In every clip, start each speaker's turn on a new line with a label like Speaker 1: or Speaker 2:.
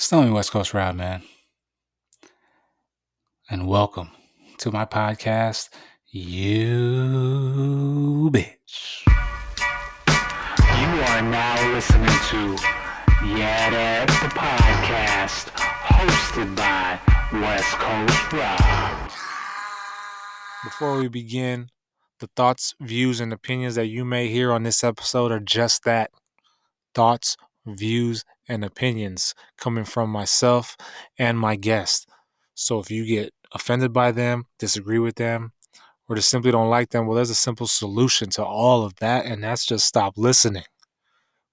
Speaker 1: Still me, Westcoast Rob, man. And welcome to my podcast, You Bitch. You are now listening to YeahDat, the podcast, hosted by Westcoast Rob. Before we begin, the thoughts, views, and opinions that you may hear on this episode are just that. Thoughts, views, and opinions coming from myself and my guest. So if you get offended by them, disagree with them, or just simply don't like them, well, there's a simple solution to all of that, and that's just stop listening.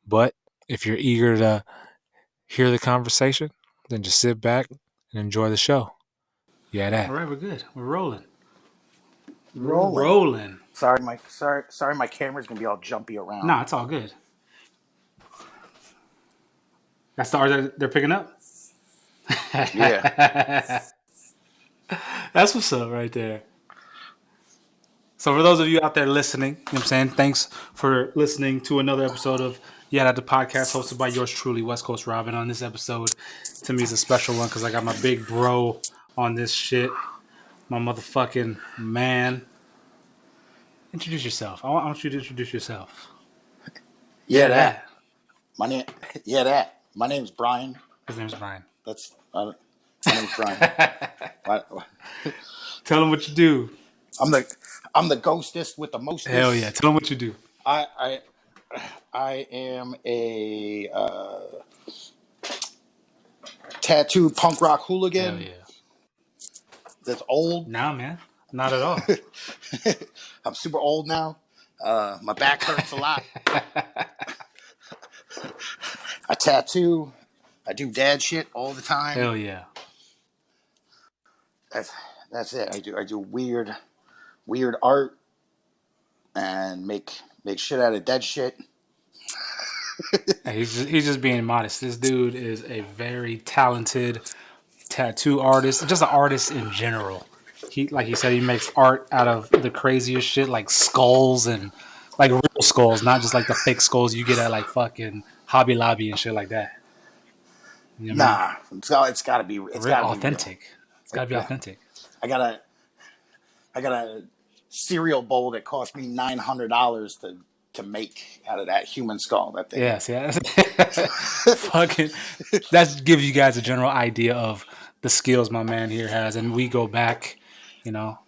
Speaker 1: But if you're eager to hear the conversation, then just sit back and enjoy the show. YeahDat. All right, we're good. We're rolling. Rolling.
Speaker 2: Sorry, my camera's gonna be all jumpy around.
Speaker 1: No, it's all good. That's the art that they're picking up?
Speaker 2: Yeah.
Speaker 1: That's what's up right there. So for those of you out there listening, you know what I'm saying? Thanks for listening to another episode of YeahDat, the podcast, hosted by yours truly, Westcoast Rob. And on this episode, to me, is a special one because I got my big bro on this shit. My motherfucking man. Introduce yourself. I want you to introduce yourself.
Speaker 2: YeahDat. YeahDat. My name's Brian.
Speaker 1: His name's Brian.
Speaker 2: My name's Brian.
Speaker 1: Tell him what you do.
Speaker 2: I'm the ghostest with the mostest.
Speaker 1: Hell yeah. Tell him what you do.
Speaker 2: I am a tattooed punk rock hooligan.
Speaker 1: Hell yeah.
Speaker 2: That's old.
Speaker 1: Nah, man. Not at all.
Speaker 2: I'm super old now. My back hurts a lot. I tattoo. I do dad shit all the time.
Speaker 1: Hell yeah.
Speaker 2: That's it. I do weird art and make shit out of dead shit.
Speaker 1: He's just being modest. This dude is a very talented tattoo artist, just an artist in general. Like he said, he makes art out of the craziest shit, like skulls and like real skulls, not just like the fake skulls you get at like fucking Hobby Lobby and shit like that. You know
Speaker 2: nah, it's gotta be
Speaker 1: authentic. It's gotta be authentic.
Speaker 2: I got a cereal bowl that cost me $900 to make out of that human skull. That thing.
Speaker 1: Yes, yeah. Fucking. That gives you guys a general idea of the skills my man here has, and we go back. You know,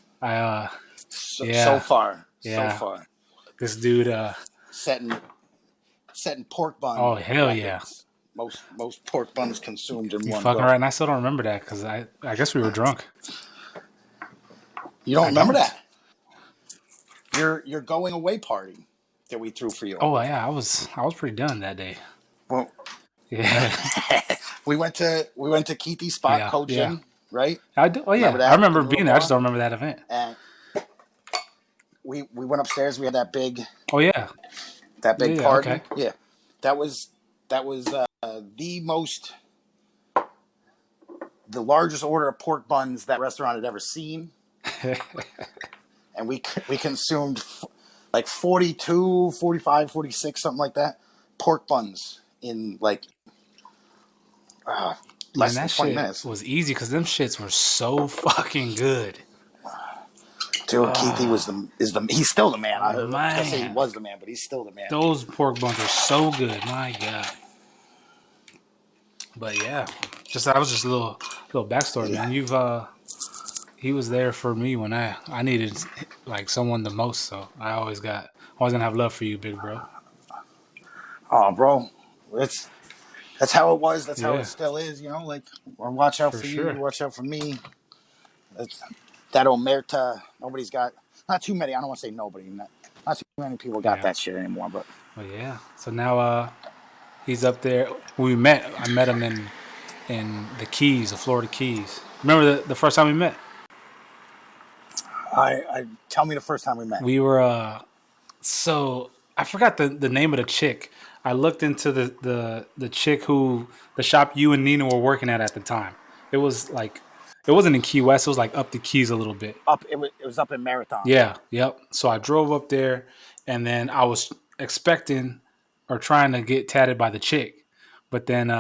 Speaker 2: so far.
Speaker 1: This dude
Speaker 2: setting pork buns.
Speaker 1: Oh hell yeah!
Speaker 2: Most pork buns consumed in one.
Speaker 1: Fucking right, and I still don't remember that because I guess we were drunk.
Speaker 2: You don't remember that? Your going away party that we threw for you.
Speaker 1: Oh yeah, I was pretty done that day.
Speaker 2: Well,
Speaker 1: yeah.
Speaker 2: we went to Keithy's spot, coaching, right?
Speaker 1: I do. Oh yeah, I remember being there. I just don't remember that event.
Speaker 2: And we went upstairs. We had that big.
Speaker 1: Oh yeah.
Speaker 2: That big party.
Speaker 1: Okay.
Speaker 2: Yeah, that was the largest order of pork buns that restaurant had ever seen. And we consumed like 42, 45, 46, something like that, pork buns in like less than 20 minutes.
Speaker 1: Was easy because them shits were so fucking good.
Speaker 2: Dude, Keithy he's still the man. I
Speaker 1: man.
Speaker 2: say he was the man, but he's still the man.
Speaker 1: Those pork buns are so good, my God. But yeah, that was just a little backstory, man. He was there for me when I needed like someone the most, so I always gonna have love for you, big bro. Oh,
Speaker 2: bro, that's how it was. That's how it still is. You know, like watch out for you, watch out for me. That omerta, nobody's got. Not too many. I don't want to say nobody. Not too many people got that shit anymore. But
Speaker 1: yeah. So now he's up there. I met him in the Keys, the Florida Keys. Remember the first time we met?
Speaker 2: I tell me the first time we met.
Speaker 1: We were so I forgot the name of the chick. I looked into the chick the shop you and Nina were working at the time. It was like it wasn't in Key West. It was like up the Keys a little bit.
Speaker 2: It was up in Marathon.
Speaker 1: Yeah. Yep. So I drove up there, and then I was expecting or trying to get tatted by the chick, but then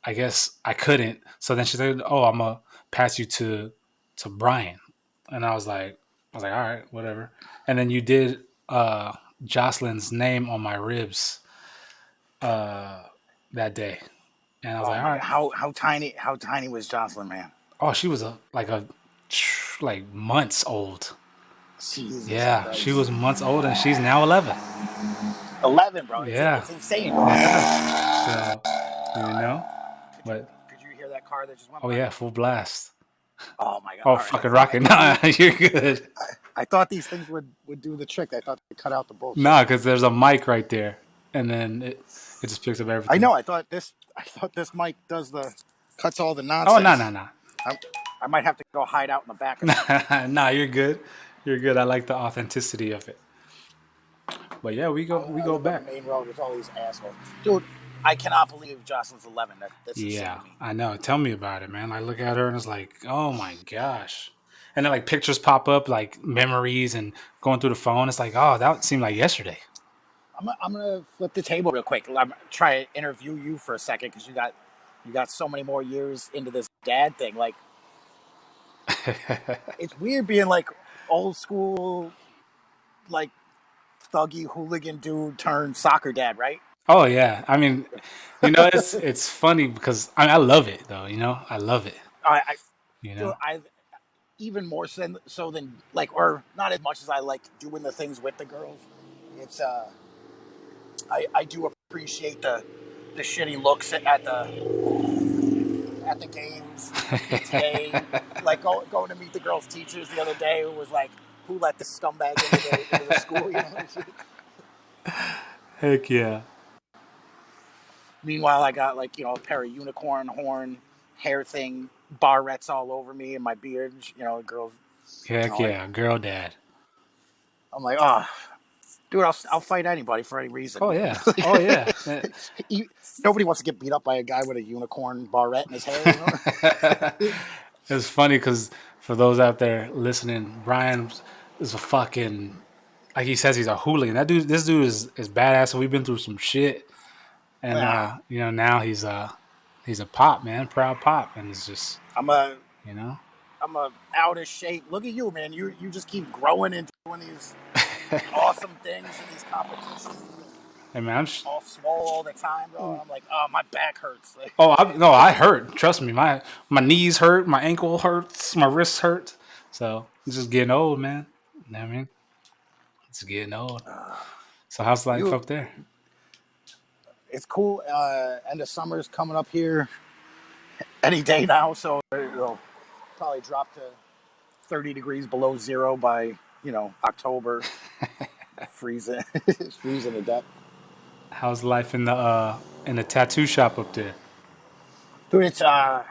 Speaker 1: I
Speaker 3: I guess I couldn't. So then she said, "Oh, I'm gonna pass you to Brian," and I was like, all right, whatever. And then you did Jocelyn's name on my ribs uh, that day, and I was
Speaker 2: Oh
Speaker 3: like, all
Speaker 2: my god,
Speaker 3: right.
Speaker 2: how tiny was Jocelyn, man?
Speaker 3: Oh, she was like months old.
Speaker 2: Jesus
Speaker 3: Yeah, she
Speaker 2: Christ.
Speaker 3: was months old, and she's now 11.
Speaker 2: 11, bro.
Speaker 3: Yeah,
Speaker 2: It's insane.
Speaker 3: yeah. So you know, but
Speaker 2: Could you hear that car that just went
Speaker 3: oh
Speaker 2: by?
Speaker 3: yeah, full blast.
Speaker 2: Oh my god.
Speaker 3: Oh,
Speaker 2: All right.
Speaker 3: fucking rocket. Nah, you're good.
Speaker 2: I thought these things would do the trick. I thought they cut out the bullshit.
Speaker 3: Nah, because there's a mic right there, and then it just picks up
Speaker 2: I
Speaker 3: everything.
Speaker 2: know. I thought this mic does the cuts all the
Speaker 3: Oh, no,
Speaker 2: nonsense.
Speaker 3: no, no.
Speaker 2: I might have to go hide out in the back or something.
Speaker 3: Nah, you're good. You're good. I like the authenticity of it. But yeah, we
Speaker 2: I
Speaker 3: go
Speaker 2: look on the
Speaker 3: back.
Speaker 2: main road. There's all these assholes, dude. I cannot believe Jocelyn's 11. That's insane
Speaker 3: Yeah,
Speaker 2: to me.
Speaker 3: I know. Tell me about it, man. I look at her and it's like, oh my gosh. And then like pictures pop up, like memories and going through the phone. It's like, oh, that seemed like yesterday.
Speaker 2: I'm gonna flip the table real quick. I'm try to interview you for a second because you got so many more years into this dad thing. Like it's weird being like old school, like thuggy hooligan dude turned soccer dad, right?
Speaker 3: Oh yeah. I mean, it's funny because I love it though. I love it.
Speaker 2: I
Speaker 3: You
Speaker 2: do
Speaker 3: know.
Speaker 2: I even more so than like, or not as much as I like doing the things with the girls. It's I do appreciate the shitty looks at the games, the PTA, like going to meet the girls' teachers the other day, who was like, "Who let this scumbag into the school?"
Speaker 3: Heck yeah.
Speaker 2: Meanwhile, I got like a pair of unicorn horn hair thing, barrettes all over me and my beard. Girls.
Speaker 3: Heck
Speaker 2: Like,
Speaker 3: yeah. Girl dad.
Speaker 2: I'm like, oh, dude, I'll fight anybody for any reason.
Speaker 3: Oh yeah. Oh yeah.
Speaker 2: Nobody wants to get beat up by a guy with a unicorn barrette in his hair.
Speaker 3: It's funny because for those out there listening, Brian is a fucking like he says he's a hooligan. This dude is badass. So we've been through some shit, and
Speaker 2: Yeah,
Speaker 3: now he's a pop man, proud pop, and it's just
Speaker 2: I'm a
Speaker 3: you know.
Speaker 2: I'm a out of shape. Look at you, man. You just keep growing and doing these awesome things in these competitions.
Speaker 3: Hey man,
Speaker 2: All swole all the time, bro. And I'm like, oh, my back hurts. Like,
Speaker 3: no, I hurt. Trust me, my knees hurt, my ankle hurts, my wrists hurt. So it's just getting old, man. You know what I mean? It's getting old. So how's life
Speaker 2: you,
Speaker 3: up there?
Speaker 2: it's cool. End of summer's coming up here any day now, so it'll probably drop to 30 degrees below zero by October. Freezing, freezing to death.
Speaker 3: How's life in the tattoo shop up there?
Speaker 2: Dude, it's I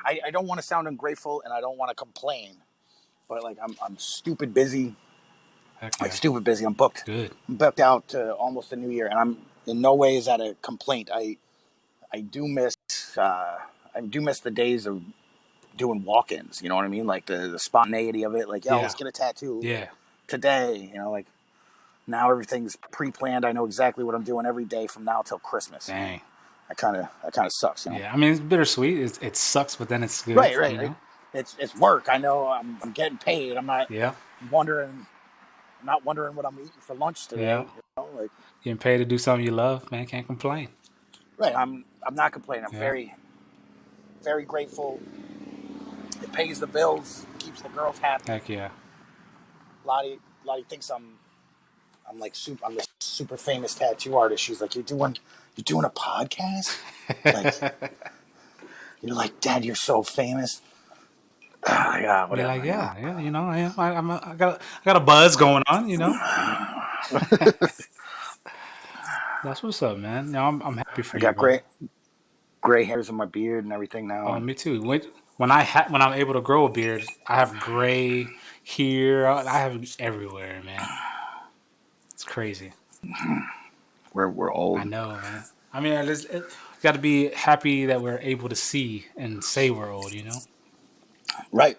Speaker 2: I don't want to sound ungrateful and I don't want to complain, but like I'm stupid busy.
Speaker 3: Heck
Speaker 2: Like
Speaker 3: yeah.
Speaker 2: stupid busy. I'm booked.
Speaker 3: Good.
Speaker 2: I'm booked out to almost the new year, and I'm in no way is that a complaint. I do miss the days of doing walk-ins. You know what I mean? Like the spontaneity of it. Like, yo,
Speaker 3: Yeah.
Speaker 2: let's get a tattoo
Speaker 3: Yeah.
Speaker 2: today. Like now everything's pre-planned. I know exactly what I'm doing every day from now till Christmas.
Speaker 3: Dang.
Speaker 2: That kind of sucks.
Speaker 3: Yeah. I mean, it's bittersweet. It sucks, but then it's good.
Speaker 2: Right. It's work. I know I'm getting paid.
Speaker 3: Yeah.
Speaker 2: Wondering. I'm not wondering what I'm eating for lunch today.
Speaker 3: Yeah.
Speaker 2: Like
Speaker 3: Getting paid to do something you love, man. Can't complain.
Speaker 2: right. I'm not complaining. I'm
Speaker 3: Yeah.
Speaker 2: very very grateful. It pays the bills, keeps the girls happy.
Speaker 3: Heck yeah.
Speaker 2: Lottie thinks I'm like I'm this super famous tattoo artist. She's like, you're doing a podcast? Like you're like, Dad, you're so famous. Yeah,
Speaker 3: Be
Speaker 2: whatever.
Speaker 3: like, yeah. I got a buzz going on. That's what's up, man. I'm happy for
Speaker 2: I
Speaker 3: you,
Speaker 2: got
Speaker 3: brother.
Speaker 2: gray hairs in my beard and everything now.
Speaker 3: Oh, me too. When I'm able to grow a beard, I have gray here. I have it everywhere, man. It's crazy.
Speaker 2: We're old.
Speaker 3: I know, man. I mean, got to be happy that we're able to see and say we're old.
Speaker 2: Right.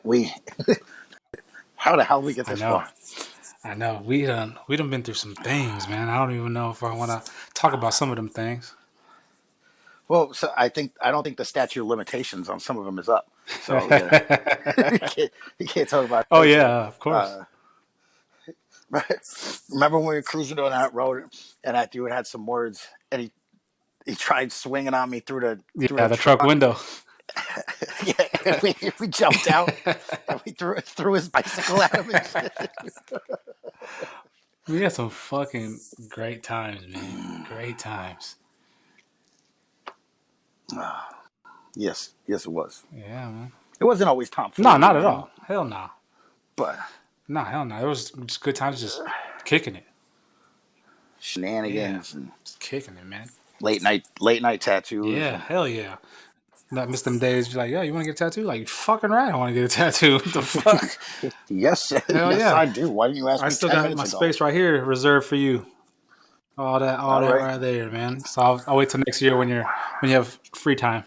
Speaker 2: How the hell did we get
Speaker 3: I
Speaker 2: this
Speaker 3: know.
Speaker 2: far?
Speaker 3: I know. We done been through some things, man. I don't even know if I want to talk about some of them things.
Speaker 2: Well, so I don't think the statute of limitations on some of them is up. So yeah, you can't talk about
Speaker 3: Oh
Speaker 2: those yet.
Speaker 3: yeah, of course.
Speaker 2: Remember when we were cruising down that road and that dude had some words and he tried swinging on me through
Speaker 3: Yeah,
Speaker 2: the
Speaker 3: the truck
Speaker 2: truck.
Speaker 3: window.
Speaker 2: Yeah, and we jumped out and we threw his bicycle at him and shit.
Speaker 3: We had some fucking great times, man. Great times.
Speaker 2: Yes, it was.
Speaker 3: Yeah, man.
Speaker 2: It wasn't always
Speaker 3: No,
Speaker 2: tomfoolery,
Speaker 3: not at
Speaker 2: man.
Speaker 3: all. Hell no.
Speaker 2: But
Speaker 3: No, hell no. It was just good times, just kicking it. Yeah,
Speaker 2: shenanigans and
Speaker 3: just kicking it, man.
Speaker 2: late night tattoos.
Speaker 3: Yeah,
Speaker 2: And,
Speaker 3: hell yeah. Not miss them days. You're like, yo, you want to get a tattoo? Like, fucking right, I want to get a tattoo. What the fuck?
Speaker 2: yes,
Speaker 3: Hell
Speaker 2: yes,
Speaker 3: yeah.
Speaker 2: I do. Why didn't you ask
Speaker 3: I
Speaker 2: me
Speaker 3: still
Speaker 2: 10
Speaker 3: got
Speaker 2: minutes
Speaker 3: my
Speaker 2: ago?
Speaker 3: space right here reserved for you. All
Speaker 2: All
Speaker 3: that
Speaker 2: right.
Speaker 3: right there, man. So I'll wait till next year when you have free time.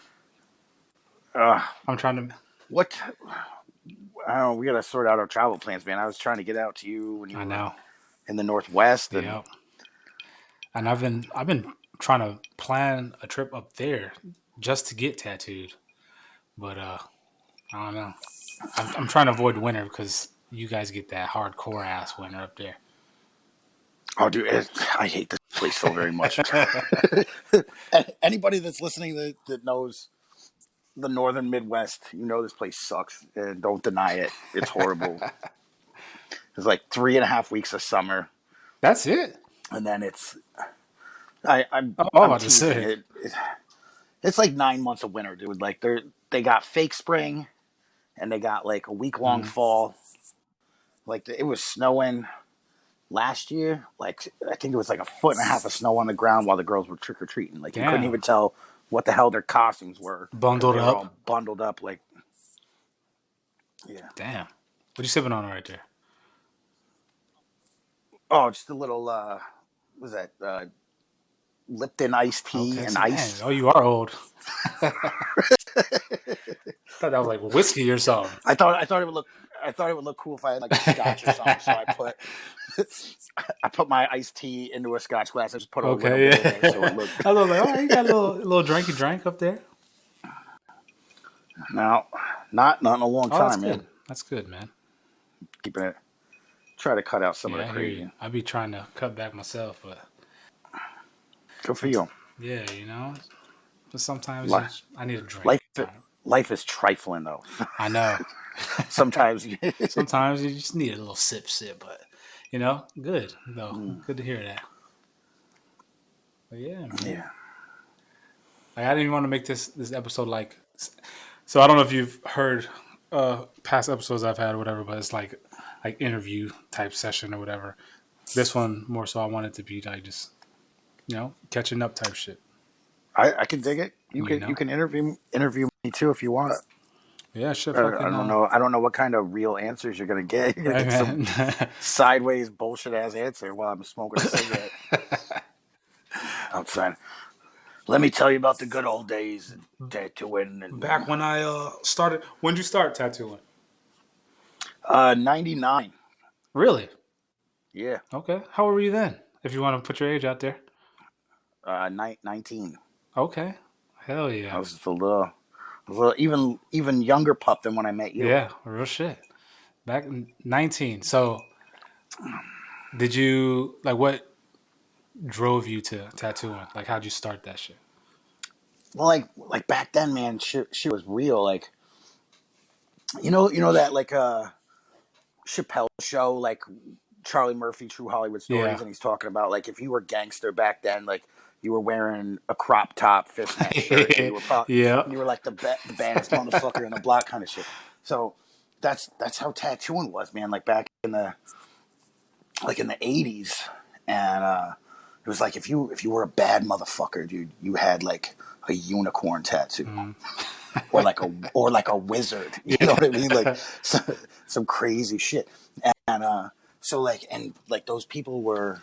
Speaker 3: I'm trying to.
Speaker 2: What? I don't know. We got to sort out our travel plans, man. I was trying to get out to you when you
Speaker 3: I
Speaker 2: were
Speaker 3: know.
Speaker 2: in the Northwest. And
Speaker 3: Yeah. And I've been trying to plan a trip up there just to get tattooed, but I don't know. I'm trying to avoid winter because you guys get that hardcore ass winter up there.
Speaker 2: oh, dude, I hate this place so very much. Anybody that's listening that knows the northern Midwest, you know this place sucks, and don't deny it. It's horrible. It's like 3.5 weeks of summer,
Speaker 3: That's it.
Speaker 2: and then
Speaker 3: I'm
Speaker 2: I'm
Speaker 3: about to
Speaker 2: teasing
Speaker 3: say.
Speaker 2: it. It's like 9 months of winter, dude. Like they got fake spring, and they got like a week-long fall. Like it was snowing last year. Like I think it was like 1.5 feet of snow on the ground while the girls were trick or treating. Like you couldn't
Speaker 3: Damn.
Speaker 2: even tell what the hell their costumes were because
Speaker 3: Bundled
Speaker 2: they were
Speaker 3: up.
Speaker 2: all bundled up. Like yeah.
Speaker 3: Damn. What you sipping on right there?
Speaker 2: Oh, just a little. Was that Lipton iced tea
Speaker 3: Okay,
Speaker 2: and
Speaker 3: so dang.
Speaker 2: ice?
Speaker 3: Oh, you are old. Thought that was like whiskey or something.
Speaker 2: I thought it would look. I thought it would look cool if I had like a scotch or something. So I put my iced tea into a scotch glass. I just put a little
Speaker 3: Okay,
Speaker 2: bit in there, so
Speaker 3: yeah.
Speaker 2: it looked.
Speaker 3: I was like, oh, you got a little drinky drink up there.
Speaker 2: No, not in a long
Speaker 3: Oh, that's
Speaker 2: time,
Speaker 3: good.
Speaker 2: man.
Speaker 3: That's good, man.
Speaker 2: Keeping it. Try to cut out some of
Speaker 3: Yeah,
Speaker 2: the
Speaker 3: I hear you.
Speaker 2: crazy.
Speaker 3: I be trying to cut back myself, but
Speaker 2: Good for you.
Speaker 3: yeah, But sometimes
Speaker 2: Life,
Speaker 3: I need a drink.
Speaker 2: life, life is trifling though.
Speaker 3: I know.
Speaker 2: Sometimes.
Speaker 3: Sometimes you just need a little sip, but good though. Good to hear that. But yeah, man.
Speaker 2: Yeah.
Speaker 3: Like, I didn't even want to make this episode like. So I don't know if you've heard past episodes I've had or whatever, but it's like interview type session or whatever. This one more so I want it to be like just catching up type shit.
Speaker 2: I can dig it. You
Speaker 3: You
Speaker 2: can interview me too if you want.
Speaker 3: Yeah, shit.
Speaker 2: I
Speaker 3: Fucking.
Speaker 2: don't know. I don't know what kind of real answers you're gonna get. You're gonna
Speaker 3: Right,
Speaker 2: get some
Speaker 3: man.
Speaker 2: sideways bullshit ass answer while I'm smoking a cigarette outside. Let me tell you about the good old days and tattooing and
Speaker 3: Back when I started. When did you start tattooing?
Speaker 2: 99.
Speaker 3: Really?
Speaker 2: Yeah.
Speaker 3: Okay. How old were you then? If you want to put your age out there.
Speaker 2: 19.
Speaker 3: Okay. Hell
Speaker 2: I
Speaker 3: yeah.
Speaker 2: was just a little even younger pup than when I met you.
Speaker 3: Yeah, real shit. Back in 19. So, did you what drove you to tattooing? Like, how'd you start that shit?
Speaker 2: Well, like back then, man, shit was real. Like, you know that like Chappelle show, like Charlie Murphy, True Hollywood Stories,
Speaker 3: Yeah.
Speaker 2: and he's talking about like if you were gangster back then, like you were wearing a crop top, fishnet shirt, and you were
Speaker 3: Yeah.
Speaker 2: you were like the baddest motherfucker in the block, kind of shit. So that's how tattooing was, man. Like back in the 80s, and it was like if you were a bad motherfucker, dude, you had like a unicorn tattoo. Or like a wizard, you know what I mean? Like some crazy shit, and so like those people were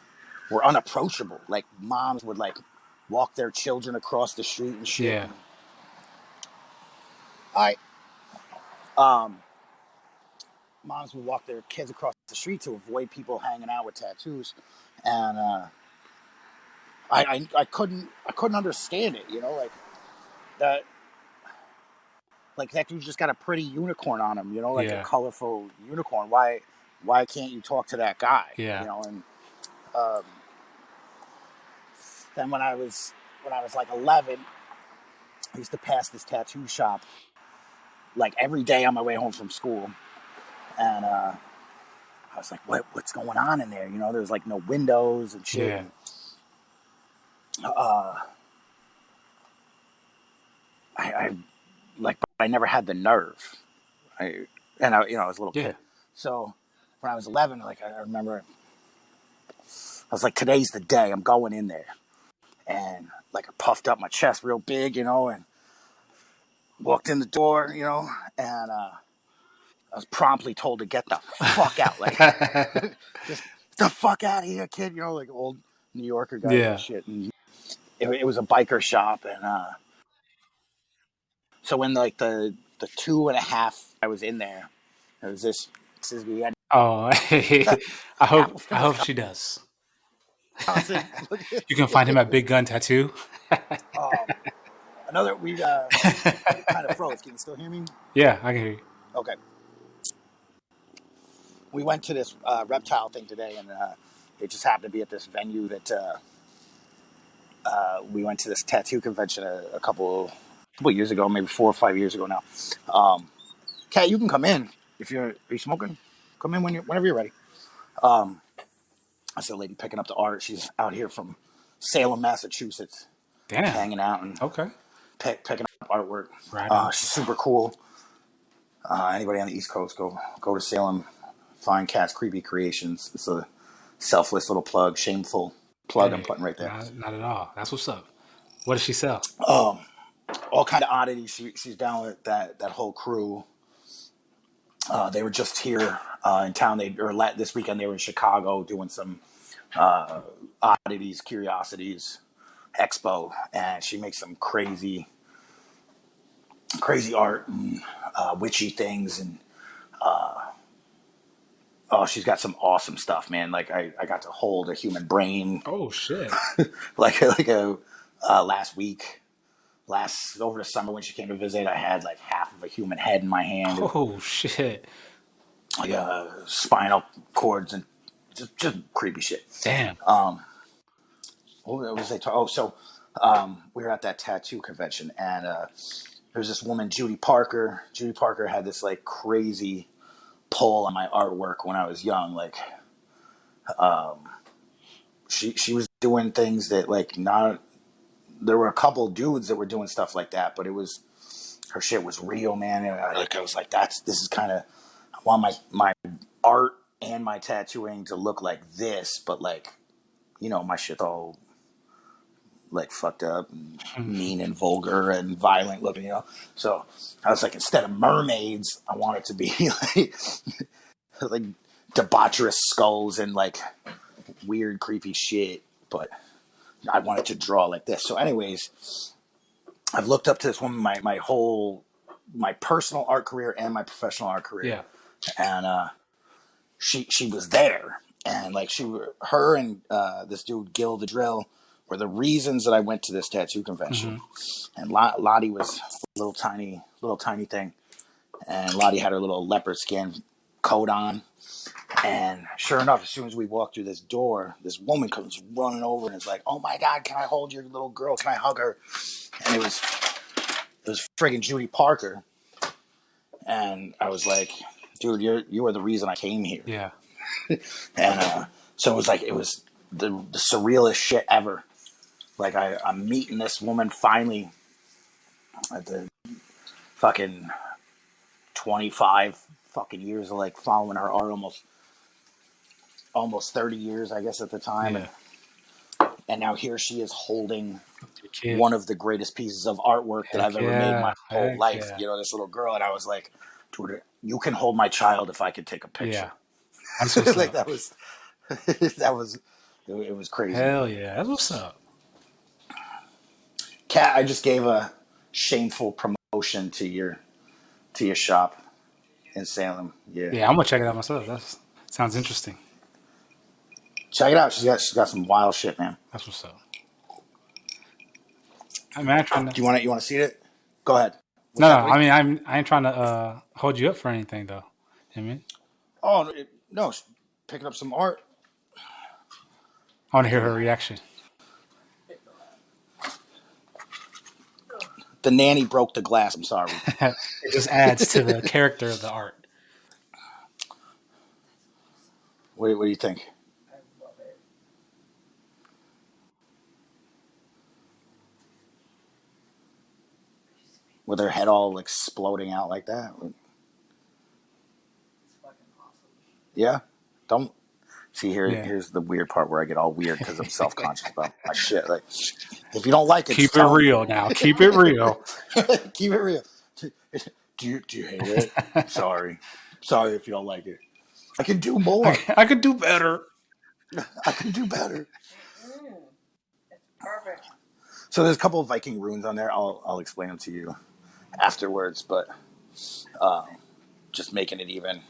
Speaker 2: unapproachable. Like moms would like walk their children across the street and shit.
Speaker 3: Yeah.
Speaker 2: Moms would walk their kids across the street to avoid people hanging out with tattoos, and I couldn't understand it, like that like that dude just got a pretty unicorn on him, you know, like a colorful unicorn. Why can't you talk to that guy?
Speaker 3: Yeah.
Speaker 2: You know, and then when I was like 11, I used to pass this tattoo shop like every day on my way home from school, and I was like, what's going on in there? You know, there's like no windows and shit.
Speaker 3: Yeah.
Speaker 2: And, I never had the nerve. I was a little kid. So when I was 11, like I remember, I was like, today's the day. I'm going in there, and like I puffed up my chest real big, you know, and walked in the door, you know, and I was promptly told to get the fuck out, like just the fuck out of here, kid. You know, like old New Yorker guys and shit. And it was a biker shop, and so when like the 2.5 I was in there, it was this we had.
Speaker 3: Oh, I hope she does. You can find him at Big Gun Tattoo.
Speaker 2: Another we kind of froze. Can you still hear me?
Speaker 3: Yeah, I can hear you.
Speaker 2: Okay. We went to this reptile thing today, and it just happened to be at this venue that we went to this tattoo convention a couple years ago, maybe 4 or 5 years ago now. Kat, you can come in if are you smoking? Come in whenever you're ready. I said, a lady picking up the art. She's out here from Salem, Massachusetts.
Speaker 3: Damn.
Speaker 2: Hanging out and picking up artwork.
Speaker 3: Right.
Speaker 2: She's super cool. Anybody on the East Coast, go to Salem, find Kat's Creepy Creations. It's a selfless little plug, shameful plug I'm putting right there.
Speaker 3: Not at all. That's what's up. What does she sell?
Speaker 2: All kind of oddities. She's down with that whole crew. They were just here in town. This weekend they were in Chicago doing some oddities, curiosities expo, and she makes some crazy art and witchy things, and she's got some awesome stuff, man. Like I got to hold a human brain.
Speaker 3: Oh shit!
Speaker 2: like over the summer when she came to visit, I had like half of a human head in my hand.
Speaker 3: Oh shit!
Speaker 2: Like spinal cords and just creepy shit.
Speaker 3: Damn.
Speaker 2: What was they we were at that tattoo convention, and there's this woman, Judy Parker. Judy Parker had this like crazy pull on my artwork when I was young. Like, she was doing things that like not. There were a couple dudes that were doing stuff like that, but her shit was real, man. And I was like, this is kind of. I want my art and my tattooing to look like this, but like, you know, my shit's all like fucked up and mean and vulgar and violent looking, you know. So I was like, instead of mermaids, I want it to be like debaucherous skulls and like weird, creepy shit. But I wanted to draw like this. So, anyways, I've looked up to this woman my personal art career and my professional art career.
Speaker 3: Yeah.
Speaker 2: And she was there, and like her and this dude Gil the Drill were the reasons that I went to this tattoo convention. And Lottie was a little tiny thing, and Lottie had her little leopard skin coat on. And sure enough, as soon as we walked through this door, this woman comes running over and is like, "Oh my God, can I hold your little girl? Can I hug her?" And it was friggin' Judy Parker. And I was like, "Dude, you are the reason I came here."
Speaker 3: Yeah.
Speaker 2: And so it was the surrealest shit ever. Like I'm meeting this woman finally at the fucking 25 fucking years of like following her art, almost 30 years, I guess, at the time.
Speaker 3: Yeah.
Speaker 2: And now here she is holding one of the greatest pieces of artwork that I've ever made my whole life. Yeah. You know, this little girl. And I was like, "Dude, you can hold my child if I could take a picture." Yeah. Like that was it was crazy.
Speaker 3: Hell yeah. That's what's up.
Speaker 2: Kat, I just gave a shameful promotion to your shop in Salem. Yeah.
Speaker 3: Yeah, I'm gonna check it out myself. That sounds interesting.
Speaker 2: Check it out. She's got some wild shit, man.
Speaker 3: That's what's up. I'm actually.
Speaker 2: Do you want to see it? Go ahead.
Speaker 3: No, I mean, I ain't trying to hold you up for anything though. I mean,
Speaker 2: oh no, picking up some art.
Speaker 3: I want to hear her reaction.
Speaker 2: The nanny broke the glass. I'm sorry.
Speaker 3: It just adds to the character of the art.
Speaker 2: What do you think? With her head all exploding out like that. Yeah. Don't see here.
Speaker 3: Yeah.
Speaker 2: Here's the weird part where I get all weird because I'm self-conscious about my shit. Like, if you don't like it,
Speaker 3: keep it real now. Keep it real.
Speaker 2: Keep it real. Do you hate it? Sorry if you don't like it. I can do more.
Speaker 3: I could do better.
Speaker 2: I can do better. It's perfect. So there's a couple of Viking runes on there. I'll explain them to you afterwards, but just making it even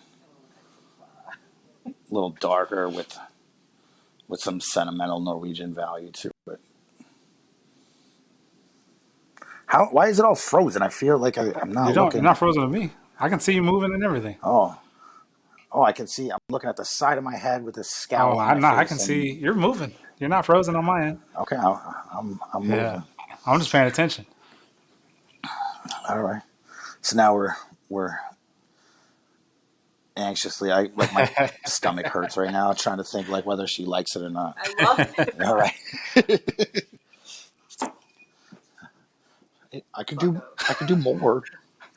Speaker 2: a little darker with some sentimental Norwegian value to it. Why is it all frozen? I feel like I'm not looking.
Speaker 3: You're not frozen to me. I can see you moving and everything.
Speaker 2: Oh, I can see. I'm looking at the side of my head with this scowl.
Speaker 3: I can see you're moving. You're not frozen on my end.
Speaker 2: Okay, I'm moving.
Speaker 3: I'm just paying attention.
Speaker 2: All right. So now we're anxiously. My stomach hurts right now, trying to think whether she likes it or not.
Speaker 4: I love it.
Speaker 2: All right. I could do more.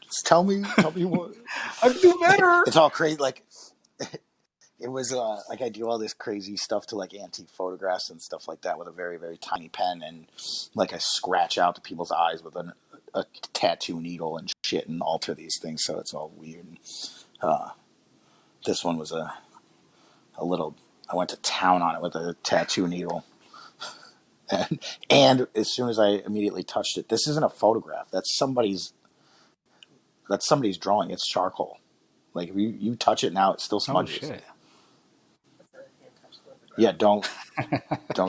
Speaker 2: Just tell me what.
Speaker 3: I can do better.
Speaker 2: It's all crazy. It was I do all this crazy stuff to antique photographs and stuff like that with a very, very tiny pen, and I scratch out the people's eyes with a tattoo needle and shit and alter these things, so it's all weird. This one was a little. I went to town on it with a tattoo needle. And as soon as I immediately touched it, this isn't a photograph. That's somebody's drawing. It's charcoal. If you touch it now, it still smudges.
Speaker 3: Oh shit!
Speaker 2: Yeah, don't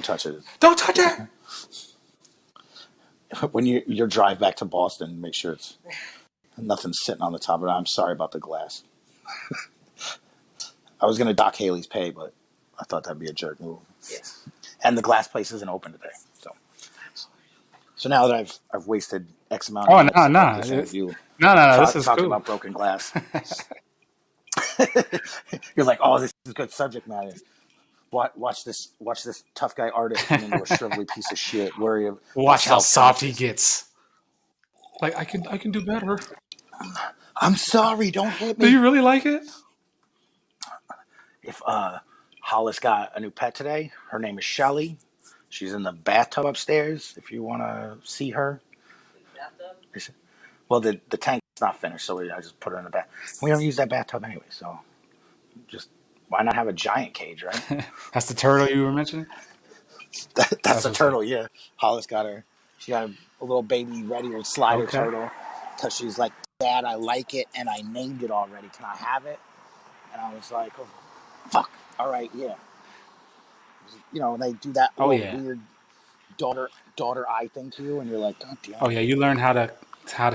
Speaker 2: touch it.
Speaker 3: Don't touch it.
Speaker 2: When your drive back to Boston, make sure it's nothing's sitting on the top of it. I'm sorry about the glass. I was gonna dock Haley's pay, but I thought that'd be a jerk move.
Speaker 4: Yes.
Speaker 2: And the glass place isn't open today, so now that I've wasted X amount
Speaker 3: of
Speaker 2: minutes.
Speaker 3: No. This is
Speaker 2: talking
Speaker 3: cool.
Speaker 2: about broken glass. You're like, oh, this is good subject matter. Watch this tough guy artist turn into a shrivelly piece of shit.
Speaker 3: Watch how soft he gets. I can do better.
Speaker 2: I'm sorry, don't hit me.
Speaker 3: Do you really like it?
Speaker 2: If Hollis got a new pet today, her name is Shelly. She's in the bathtub upstairs. If you want to see her.
Speaker 4: Bathtub?
Speaker 2: Well, the tank's not finished, so I just put her in the bath. We don't use that bathtub anyway, so just why not have a giant cage, right?
Speaker 3: That's the turtle you were mentioning?
Speaker 2: That's the turtle, yeah. Hollis got her. She got a little baby red-eared slider turtle. Because she's like, Dad, I like it, and I named it already. Can I have it? And I was like, oh, fuck. All right, yeah. They do that weird daughter eye thing to you, and you're like, oh, damn.
Speaker 3: Oh, yeah, you learn how to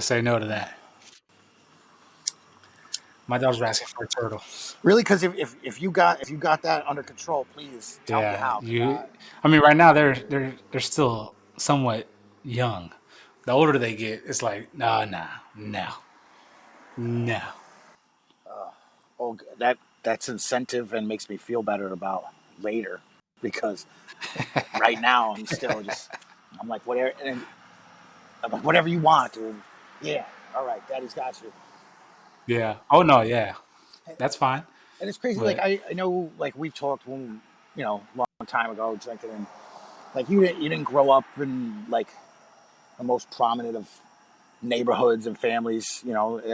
Speaker 3: say no to that. My daughter's asking for a turtle.
Speaker 2: Really? Because if you got that under control, please tell me how.
Speaker 3: I mean, right now they're still somewhat young. The older they get, it's like no.
Speaker 2: That's incentive and makes me feel better about later, because right now I'm like whatever, and I'm like whatever you want, dude. Yeah, all right, Daddy's got you.
Speaker 3: Yeah. Oh no. Yeah. That's fine.
Speaker 2: And it's crazy. But, I know we've talked when long time ago drinking, and you didn't grow up in the most prominent of neighborhoods and families,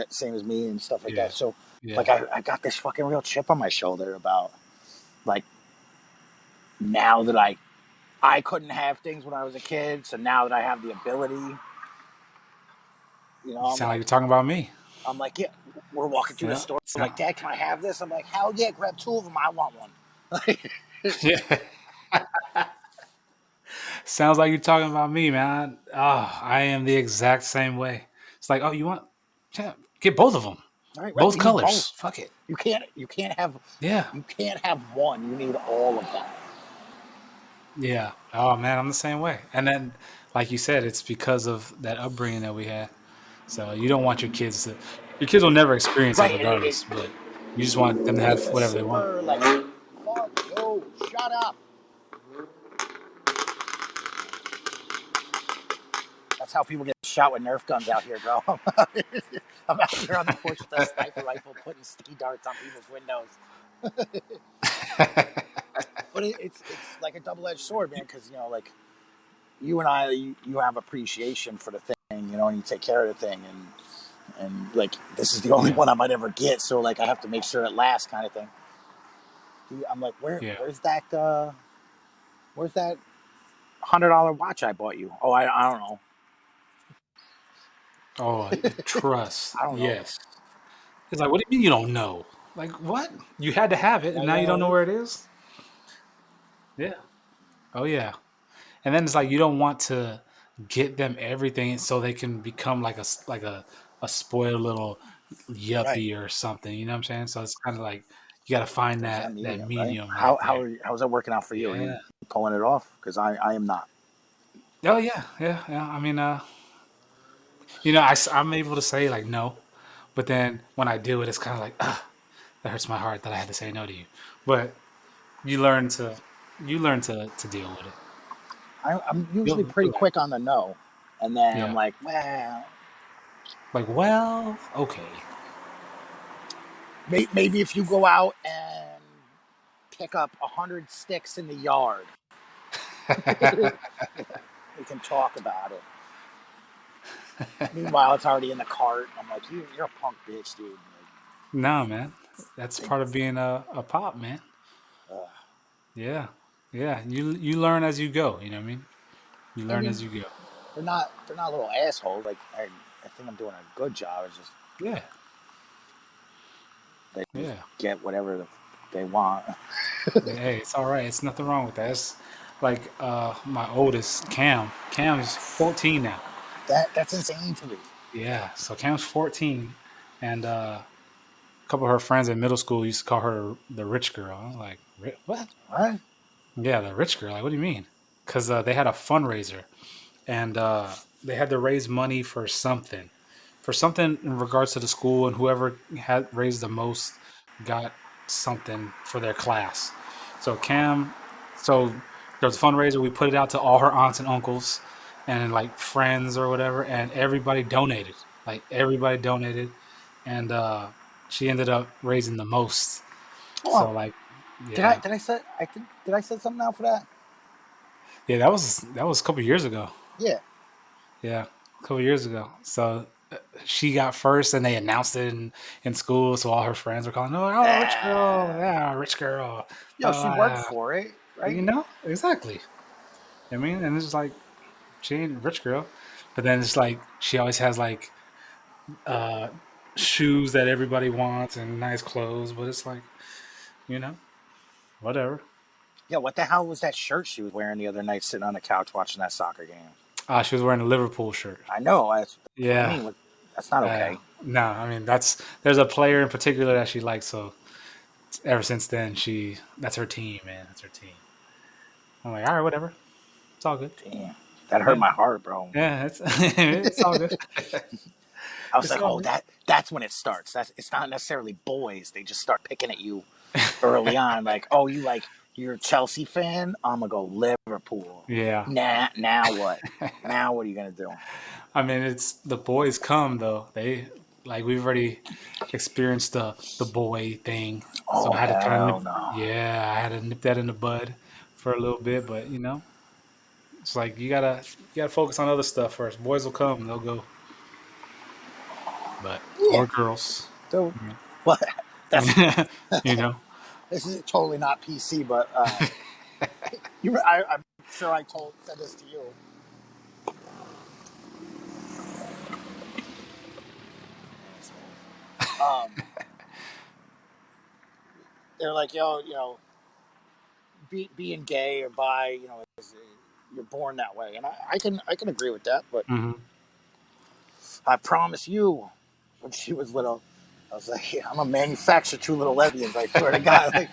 Speaker 2: same as me and stuff like that. So I got this fucking real chip on my shoulder about now that I couldn't have things when I was a kid, so now that I have the ability,
Speaker 3: sound like you're talking about me.
Speaker 2: I'm like, yeah, we're walking through the store. I'm like, Dad, can I have this? I'm like, hell yeah, grab 2 of them. I want one.
Speaker 3: Yeah. Sounds like you're talking about me, man. Oh, I am the exact same way. It's like, oh, you want? Yeah, get both of them.
Speaker 2: Right,
Speaker 3: Both
Speaker 2: you need
Speaker 3: colors.
Speaker 2: both.
Speaker 3: Fuck it.
Speaker 2: You can't have
Speaker 3: Yeah.
Speaker 2: you can't have one. You need all of them.
Speaker 3: Yeah. Oh man, I'm the same way. And then, like you said, it's because of that upbringing that we had. So you don't want your kids to. Your kids will never experience it
Speaker 2: Right,
Speaker 3: regardless, but you just want them to have
Speaker 2: it's a
Speaker 3: whatever they want.
Speaker 2: super like, fuck you, shut up. That's how people get shot with Nerf guns out here, bro. I'm out here on the porch with a sniper rifle, putting sticky darts on people's windows. But it's like a double-edged sword, man, because like you and I, you have appreciation for the thing, and you take care of the thing, and like this is the only one I might ever get, so like I have to make sure it lasts, kind of thing. I'm like, where's that $100 watch I bought you? Oh, I don't know.
Speaker 3: Oh, trust.
Speaker 2: I don't know.
Speaker 3: Yes. It's like, what do you mean you don't know? Like, what? You had to have it, and now you don't know where it is? Yeah. Oh, yeah. And then it's like you don't want to get them everything so they can become like a spoiled little yuppie or something. You know what I'm saying? So it's kind of like you got to find that medium right there.
Speaker 2: How's that working out for you? Are you pulling it off? Because I am not.
Speaker 3: Oh yeah. I mean, I'm able to say like no, but then when I do it, it's kind of like that hurts my heart that I had to say no to you. But you learn to deal with it.
Speaker 2: I'm usually pretty quick on the no, and then I'm like,
Speaker 3: well, okay.
Speaker 2: Maybe if you go out and pick up 100 sticks in the yard, we can talk about it. Meanwhile, it's already in the cart. I'm like, you're a punk bitch, dude.
Speaker 3: No, man. That's part of being a pop, man. Yeah. You learn as you go. You know what I mean? You learn as you go.
Speaker 2: They're not little assholes. Like I think I'm doing a good job. It's just they just get whatever they want.
Speaker 3: Hey, it's all right. It's nothing wrong with that. It's like my oldest, Cam. Cam is 14 now.
Speaker 2: That's insane to me.
Speaker 3: Yeah. So Cam's 14, and a couple of her friends in middle school used to call her the rich girl. I'm like, what?
Speaker 2: What?
Speaker 3: Yeah, the rich girl. Like, what do you mean? Because they had a fundraiser, and they had to raise money for something in regards to the school, and whoever had raised the most got something for their class. So there was a fundraiser. We put it out to all her aunts and uncles and like friends or whatever, and everybody donated. And she ended up raising the most. So like, yeah.
Speaker 2: Did I set something out for that?
Speaker 3: Yeah, that was a couple years ago.
Speaker 2: Yeah.
Speaker 3: Yeah, a couple years ago. So she got first, and they announced it in school. So all her friends were calling, "Oh, rich girl! Yeah, rich girl."
Speaker 2: Yo, she worked for it, right?
Speaker 3: You know exactly. I mean, and it's just like she ain't a rich girl, but then it's like she always has like shoes that everybody wants and nice clothes. But it's like, whatever.
Speaker 2: Yeah, what the hell was that shirt she was wearing the other night, sitting on the couch watching that soccer game?
Speaker 3: She was wearing a Liverpool shirt.
Speaker 2: I know. That's not okay.
Speaker 3: No, I mean there's a player in particular that she likes. So ever since then, that's her team, man. That's her team. I'm like, all right, whatever. It's all good.
Speaker 2: Damn, that hurt my heart, bro.
Speaker 3: Yeah, it's all good.
Speaker 2: I was like, that's when it starts. It's not necessarily boys. They just start picking at you early on. Like, oh, you're a Chelsea fan? I'm gonna go Liverpool.
Speaker 3: Yeah.
Speaker 2: Now what? Now what are you gonna do?
Speaker 3: I mean, it's the boys come though. They we've already experienced the boy thing.
Speaker 2: Oh,
Speaker 3: so I had to
Speaker 2: I
Speaker 3: had to nip that in the bud for a little bit, but it's like you gotta focus on other stuff first. Boys will come, they'll go. But or girls.
Speaker 2: So, what? That's This is totally not PC, but I'm sure I said this to you. They're like, being gay or bi, you're born that way, and I can agree with that, but I promise you, when she was little, I was like, yeah, I'm gonna manufacture 2 little lesbians. I swear to God, like,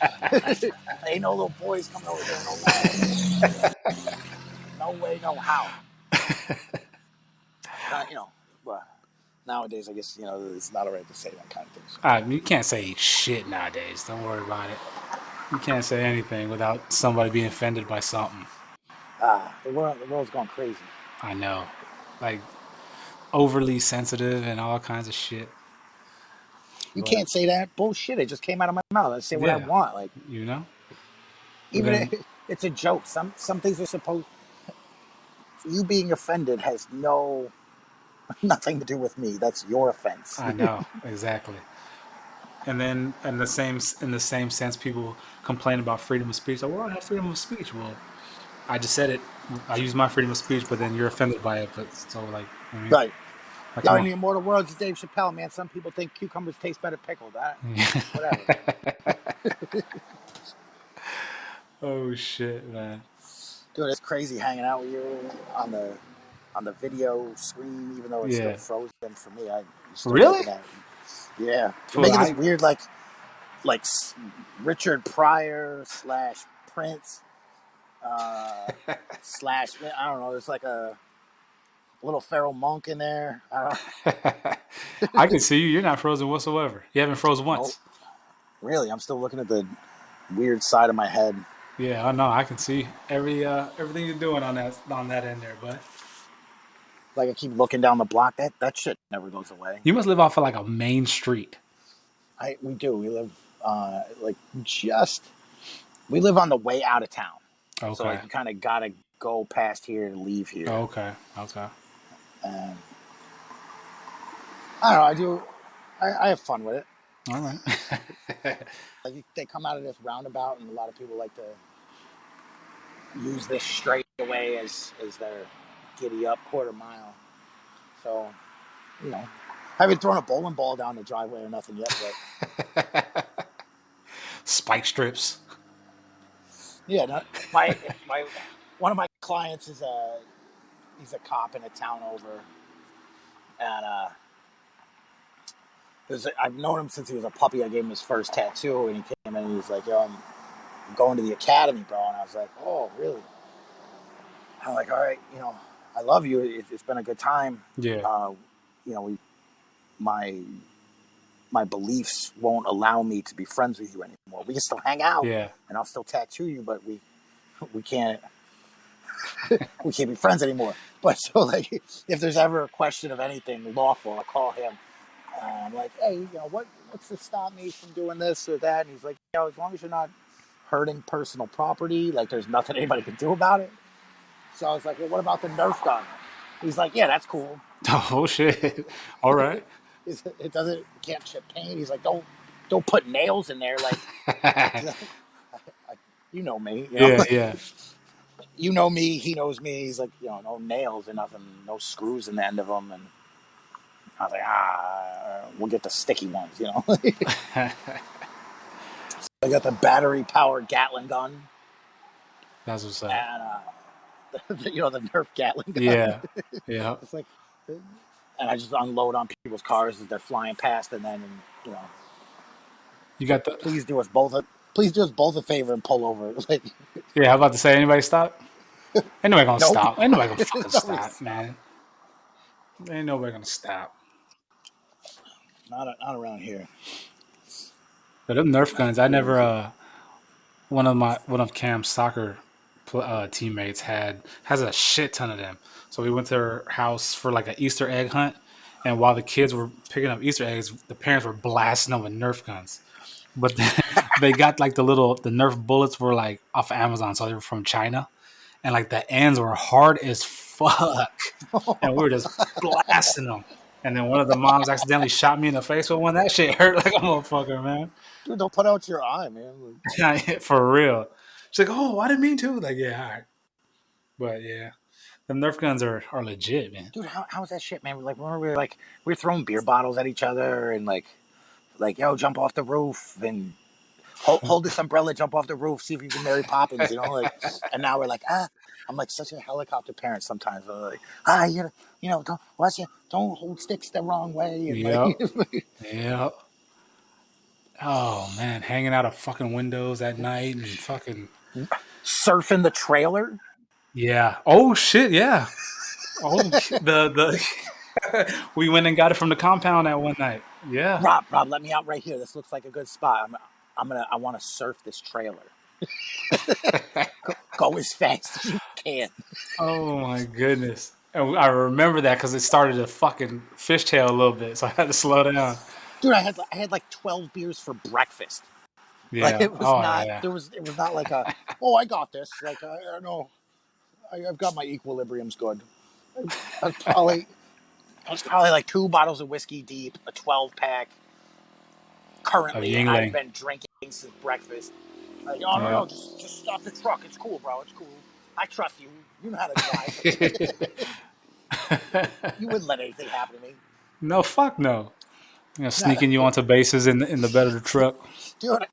Speaker 2: ain't no little boys coming over here, no way, no way, no how. But nowadays, I guess it's not alright to say that kind of thing. So.
Speaker 3: You can't say shit nowadays. Don't worry about it. You can't say anything without somebody being offended by something.
Speaker 2: The world's gone crazy.
Speaker 3: I know, like overly sensitive and all kinds of shit.
Speaker 2: You can't say that bullshit. It just came out of my mouth. I say what I want. Like even if it's a joke. Some things are supposed. You being offended has nothing to do with me. That's your offense.
Speaker 3: I know exactly. And then in the same sense, people complain about freedom of speech. Like, well, I have freedom of speech. Well, I just said it. I use my freedom of speech, but then you're offended by it. But so like,
Speaker 2: right. Like, in the immortal words of Dave Chappelle, man, some people think cucumbers taste better pickled. Whatever.
Speaker 3: Oh shit, man.
Speaker 2: Dude, it's crazy hanging out with you on the video screen, even though it's still frozen for me. I'm still looking at it. Yeah. You're making this weird like Richard Pryor / Prince / I don't know, there's like a little feral monk in there. I don't know.
Speaker 3: I can see you. You're not frozen whatsoever. You haven't frozen once.
Speaker 2: Nope. Really? I'm still looking at the weird side of my head.
Speaker 3: Yeah, I know. I can see everything you're doing on that end there, bud.
Speaker 2: Like I keep looking down the block. That shit never goes away.
Speaker 3: You must live off of like a main street.
Speaker 2: We do. We live we live on the way out of town.
Speaker 3: Okay.
Speaker 2: So like you kind of gotta go past here and leave here.
Speaker 3: Okay.
Speaker 2: I don't know. I have fun with it.
Speaker 3: All right.
Speaker 2: Like they come out of this roundabout, and a lot of people like to use this straightaway as their giddy up quarter mile. So, I haven't thrown a bowling ball down the driveway or nothing yet, but
Speaker 3: spike strips.
Speaker 2: Yeah, one of my clients is he's a cop in a town over, and I've known him since he was a puppy. I gave him his first tattoo, and he came in and he was like, "Yo, I'm going to the academy, bro." And I was like, "Oh, really?" I'm like, "All right, I love you. It's been a good time.
Speaker 3: Yeah.
Speaker 2: My beliefs won't allow me to be friends with you anymore. We can still hang out, and I'll still tattoo you, but we can't we can't be friends anymore." But so like, if there's ever a question of anything lawful, I call him. I'm like, "Hey, what's to stop me from doing this or that?" And he's like, "As long as you're not hurting personal property, like there's nothing anybody can do about it." So I was like, "Well, what about the Nerf gun?" He's like, "Yeah, that's cool."
Speaker 3: Oh shit! All right.
Speaker 2: It can't chip paint. He's like, don't put nails in there. Like, you know me.
Speaker 3: Yeah.
Speaker 2: You know me. He knows me. He's like, no nails and nothing, no screws in the end of them. And I was like, we'll get the sticky ones, So I got the battery-powered Gatling gun.
Speaker 3: That's what's up.
Speaker 2: And the Nerf Gatling gun.
Speaker 3: Yeah.
Speaker 2: It's like, and I just unload on people's cars as they're flying past, and then
Speaker 3: you got the.
Speaker 2: Please do us both a favor and pull over. Like,
Speaker 3: yeah, I'm about to say, anybody stop? Ain't nobody gonna stop. Ain't nobody gonna fucking stop, man. Ain't nobody gonna stop.
Speaker 2: Not around here.
Speaker 3: But them Nerf guns, I never. One of Cam's soccer teammates has a shit ton of them. So we went to her house for like an Easter egg hunt, and while the kids were picking up Easter eggs, the parents were blasting them with Nerf guns. But they got like the Nerf bullets were like off Amazon, so they were from China, and like the ends were hard as fuck, and we were just blasting them. And then one of the moms accidentally shot me in the face with one. That shit hurt like a motherfucker, man.
Speaker 2: Dude, don't put out your eye, man.
Speaker 3: For real. She's like, "Oh, I didn't mean to." Like, yeah, all right. But yeah, the Nerf guns are legit, man.
Speaker 2: Dude, how's that shit, man? Like, when we were throwing beer bottles at each other and like, yo, jump off the roof and hold this umbrella, jump off the roof, see if you can Mary Poppins, like. And now we're like, I'm like such a helicopter parent sometimes. I'm like, don't hold sticks the wrong way. And
Speaker 3: Yep.
Speaker 2: like,
Speaker 3: Yep. Oh man, hanging out of fucking windows at night and fucking
Speaker 2: surfing the trailer.
Speaker 3: yeah. Oh shit, yeah. Oh, the we went and got it from the compound that one night. Yeah.
Speaker 2: Rob, let me out right here. This looks like a good spot. I want to surf this trailer. Go as fast as you can.
Speaker 3: Oh my goodness. And I remember that because it started to fucking fishtail a little bit, so I had to slow down.
Speaker 2: Dude, I had like 12 beers for breakfast. Like
Speaker 3: Yeah.
Speaker 2: it was
Speaker 3: Oh
Speaker 2: not.
Speaker 3: yeah.
Speaker 2: It was not like a. Oh, I got this. Like I don't know. I've got my equilibrium's good. I was probably like 2 bottles of whiskey deep, a 12-pack.
Speaker 3: Of
Speaker 2: Currently, and I've
Speaker 3: Yingling.
Speaker 2: been drinking since breakfast. Like, oh
Speaker 3: Yeah.
Speaker 2: no, just stop the truck. It's cool, bro. It's cool. I trust you. You know how to drive. You wouldn't let anything happen to me.
Speaker 3: No, fuck no. You know, sneaking you onto bases in the bed of the truck.
Speaker 2: Dude,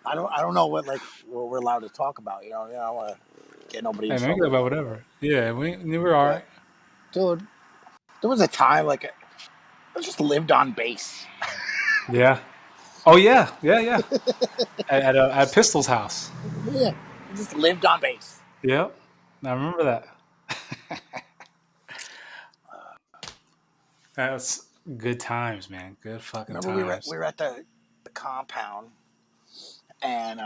Speaker 2: I don't know what we're allowed to talk about. I don't want to get nobody in
Speaker 3: Hey man, we can
Speaker 2: trouble.
Speaker 3: talk about whatever. Yeah, we were all right.
Speaker 2: Dude, there was a time like I just lived on base.
Speaker 3: Yeah. Oh yeah, yeah. At Pistol's house.
Speaker 2: Yeah, I just lived on base.
Speaker 3: Yep. I remember that. That's good times, man. Good fucking
Speaker 2: Remember
Speaker 3: times.
Speaker 2: we were at the compound and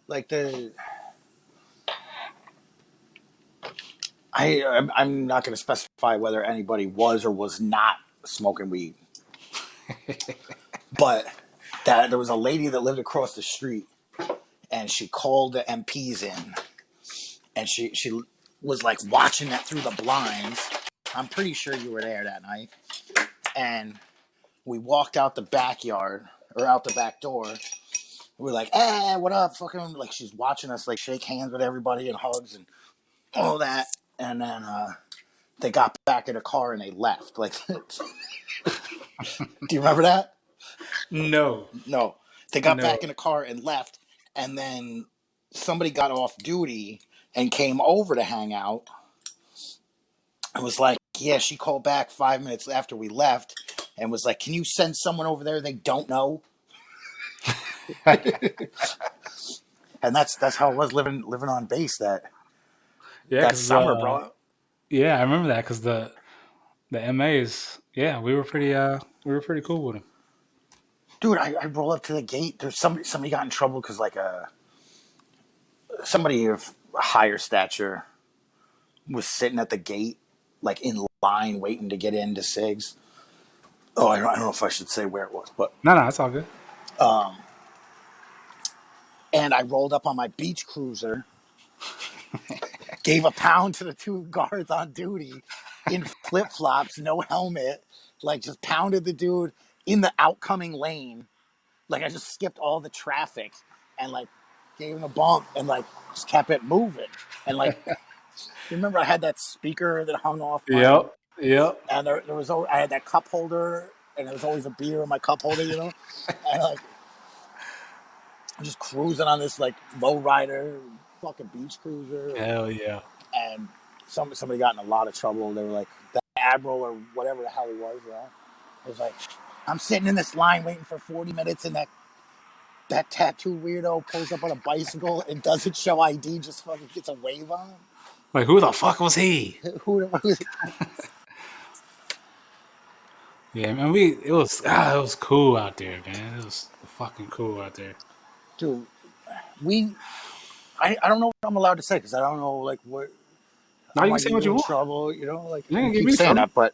Speaker 2: like the I'm not going to specify whether anybody was or was not smoking weed, but that there was a lady that lived across the street, and she called the MPs in, and she was like watching that through the blinds. I'm pretty sure you were there that night, and we walked out the backyard or out the back door. We were like, "Hey, what up?" Fucking like she's watching us like shake hands with everybody and hugs and all that, and then they got back in the car and they left. Like, do you remember that?
Speaker 3: No.
Speaker 2: No. They got back in the car and left, and then somebody got off duty and came over to hang out. It was like, yeah, she called back 5 minutes after we left and was like, "Can you send someone over there they don't know?" And that's how it was living on base that
Speaker 3: Yeah,
Speaker 2: summer, bro.
Speaker 3: yeah, I remember that because the MAs, yeah, we were pretty cool with them.
Speaker 2: Dude, I roll up to the gate. There's somebody got in trouble because like somebody of higher stature was sitting at the gate, like in line, waiting to get into SIGs. Oh, I don't know if I should say where it was, but
Speaker 3: No, it's all good.
Speaker 2: and I rolled up on my beach cruiser, gave a pound to the 2 guards on duty in flip flops, no helmet, like just pounded the dude in the outcoming lane. Like I just skipped all the traffic and like gave him a bump and like just kept it moving. And like, you remember I had that speaker that hung off my,
Speaker 3: Yep.
Speaker 2: and there was I had that cup holder, and there was always a beer in my cup holder, and like I'm just cruising on this like lowrider, fucking beach cruiser,
Speaker 3: Hell yeah.
Speaker 2: and somebody got in a lot of trouble. They were like the admiral or whatever the hell he was, It was like, I'm sitting in this line waiting for 40 minutes, and that tattoo weirdo pulls up on a bicycle and doesn't show ID, just fucking gets a wave on him.
Speaker 3: Like, who the fuck was he?
Speaker 2: Who
Speaker 3: Yeah, man, it was cool out there, man. It was fucking cool out there.
Speaker 2: Dude, I don't know what I'm allowed to say because I don't know like what.
Speaker 3: Now you can say what you want.
Speaker 2: Trouble, like
Speaker 3: You ain't gonna
Speaker 2: you
Speaker 3: give
Speaker 2: keep
Speaker 3: me
Speaker 2: saying
Speaker 3: trouble.
Speaker 2: that, but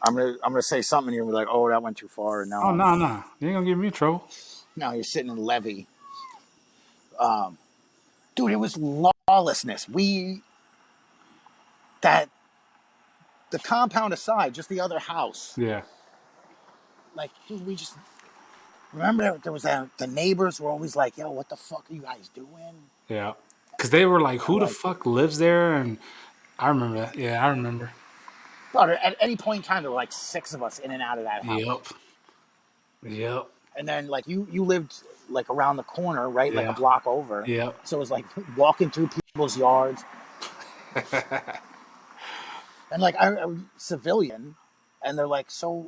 Speaker 2: I'm gonna say something and you're like, oh, that went too far, and now
Speaker 3: Oh no, you ain't gonna give me trouble.
Speaker 2: now you're sitting in levee. Dude, it was lawlessness. That the compound aside, just the other house.
Speaker 3: Yeah.
Speaker 2: Like, dude, we just remember there was the neighbors were always like, yo, what the fuck are you guys doing?
Speaker 3: Yeah. Because they were like, who the fuck lives there? And I remember that. Yeah, I remember.
Speaker 2: But at any point in time, there were like 6 of us in and out of that house.
Speaker 3: Yep.
Speaker 2: And then like you lived like around the corner, right?
Speaker 3: Yeah.
Speaker 2: Like a block over.
Speaker 3: Yeah.
Speaker 2: So it was like walking through people's yards. And like I'm civilian, and they're like, so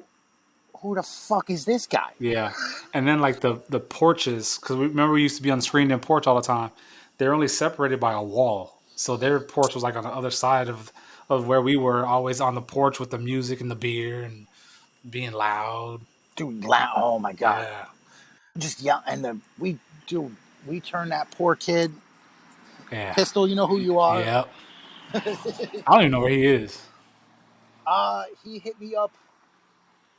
Speaker 2: who the fuck is this guy?
Speaker 3: Yeah. And then like the porches, because we used to be on the screen and porch all the time. They're only separated by a wall. So their porch was like on the other side of where we were, always on the porch with the music and the beer and being loud.
Speaker 2: Dude, oh my God.
Speaker 3: Yeah.
Speaker 2: Just yell. And we turned that poor kid.
Speaker 3: Yeah.
Speaker 2: Pistol, you know who you are.
Speaker 3: Yep. I don't even know where he is.
Speaker 2: He hit me up.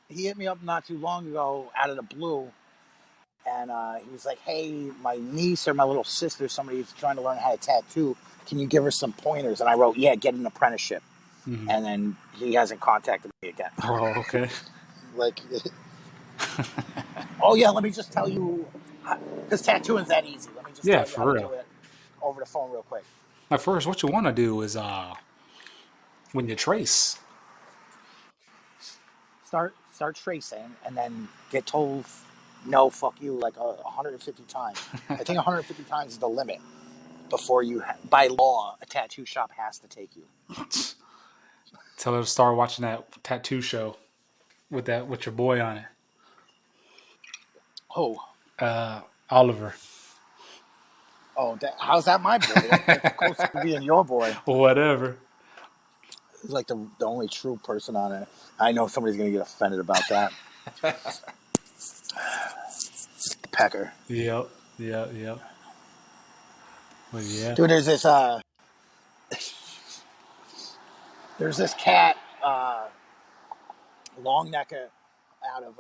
Speaker 2: He hit me up not too long ago out of the blue. And he was like, hey, my niece or my little sister, somebody's trying to learn how to tattoo. Can you give her some pointers? And I wrote, yeah, get an apprenticeship.
Speaker 3: Mm-hmm.
Speaker 2: And then he hasn't contacted me again.
Speaker 3: Oh, okay.
Speaker 2: Like, oh, yeah, let me just tell you, because tattooing's that easy. Let me just tell you how to do it over the phone real quick.
Speaker 3: At first, what you want to do is when you trace.
Speaker 2: Start tracing and then get told, no, fuck you, like 150 times. I think 150 times is the limit before you, by law, a tattoo shop has to take you.
Speaker 3: Tell her to start watching that tattoo show with your boy on it.
Speaker 2: Oh.
Speaker 3: Oliver.
Speaker 2: Oh, how's that my boy? That's close to being your boy.
Speaker 3: Whatever.
Speaker 2: He's like the only true person on it. I know somebody's going to get offended about that. Pecker.
Speaker 3: Yep. Well, yeah.
Speaker 2: Dude, there's this cat, long necker, out of